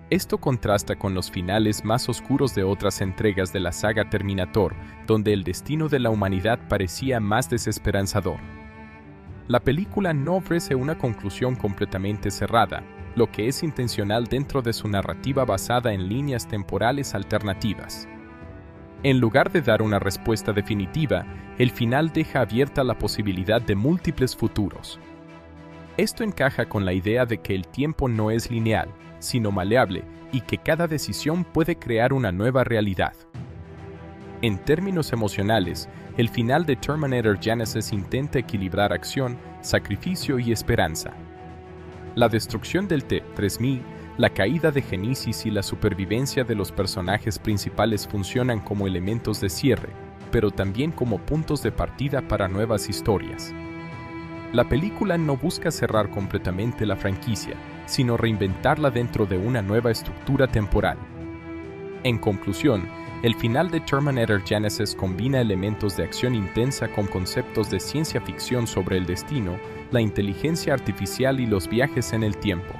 Esto contrasta con los finales más oscuros de otras entregas de la saga Terminator, donde el destino de la humanidad parecía más desesperanzador. La película no ofrece una conclusión completamente cerrada, lo que es intencional dentro de su narrativa basada en líneas temporales alternativas. En lugar de dar una respuesta definitiva, el final deja abierta la posibilidad de múltiples futuros. Esto encaja con la idea de que el tiempo no es lineal, sino maleable, y que cada decisión puede crear una nueva realidad. En términos emocionales, el final de Terminator Genesis intenta equilibrar acción, sacrificio y esperanza. La destrucción del T-3000, la caída de Genesis y la supervivencia de los personajes principales funcionan como elementos de cierre, pero también como puntos de partida para nuevas historias. La película no busca cerrar completamente la franquicia, sino reinventarla dentro de una nueva estructura temporal. En conclusión, el final de Terminator Genesis combina elementos de acción intensa con conceptos de ciencia ficción sobre el destino, la inteligencia artificial y los viajes en el tiempo.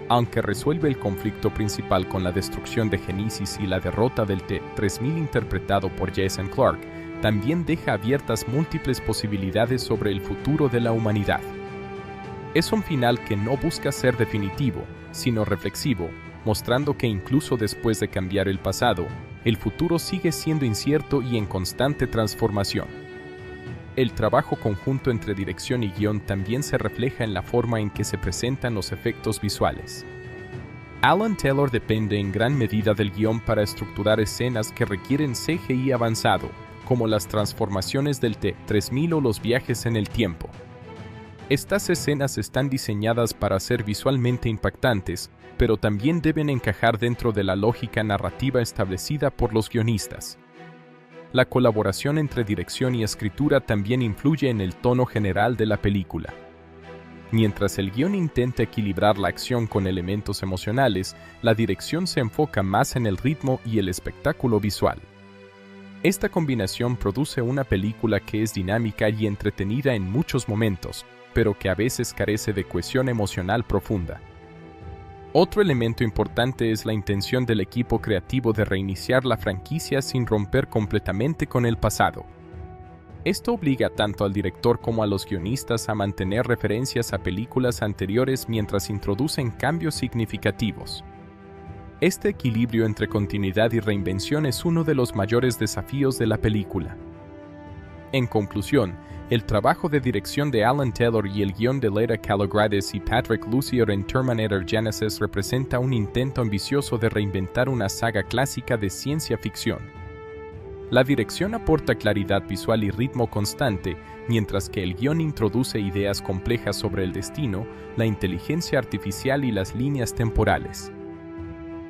Aunque resuelve el conflicto principal con la destrucción de Genesis y la derrota del T-3000 interpretado por Jason Clarke, también deja abiertas múltiples posibilidades sobre el futuro de la humanidad. Es un final que no busca ser definitivo, sino reflexivo, mostrando que incluso después de cambiar el pasado, el futuro sigue siendo incierto y en constante transformación. El trabajo conjunto entre dirección y guión también se refleja en la forma en que se presentan los efectos visuales. Alan Taylor depende en gran medida del guión para estructurar escenas que requieren CGI avanzado, como las transformaciones del T-3000 o los viajes en el tiempo. Estas escenas están diseñadas para ser visualmente impactantes, pero también deben encajar dentro de la lógica narrativa establecida por los guionistas. La colaboración entre dirección y escritura también influye en el tono general de la película. Mientras el guión intenta equilibrar la acción con elementos emocionales, la dirección se enfoca más en el ritmo y el espectáculo visual. Esta combinación produce una película que es dinámica y entretenida en muchos momentos, pero que a veces carece de cohesión emocional profunda. Otro elemento importante es la intención del equipo creativo de reiniciar la franquicia sin romper completamente con el pasado. Esto obliga tanto al director como a los guionistas a mantener referencias a películas anteriores mientras introducen cambios significativos. Este equilibrio entre continuidad y reinvención es uno de los mayores desafíos de la película. En conclusión, el trabajo de dirección de Alan Taylor y el guión de Leda Kalogradis y Patrick Lussier en Terminator Genesis representa un intento ambicioso de reinventar una saga clásica de ciencia ficción. La dirección aporta claridad visual y ritmo constante, mientras que el guión introduce ideas complejas sobre el destino, la inteligencia artificial y las líneas temporales.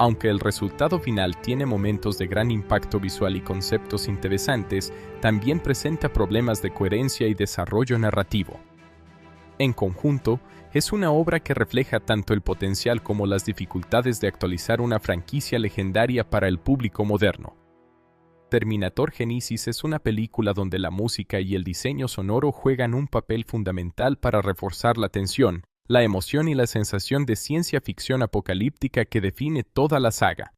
Aunque el resultado final tiene momentos de gran impacto visual y conceptos interesantes, también presenta problemas de coherencia y desarrollo narrativo. En conjunto, es una obra que refleja tanto el potencial como las dificultades de actualizar una franquicia legendaria para el público moderno. Terminator Genesis es una película donde la música y el diseño sonoro juegan un papel fundamental para reforzar la tensión, la emoción y la sensación de ciencia ficción apocalíptica que define toda la saga.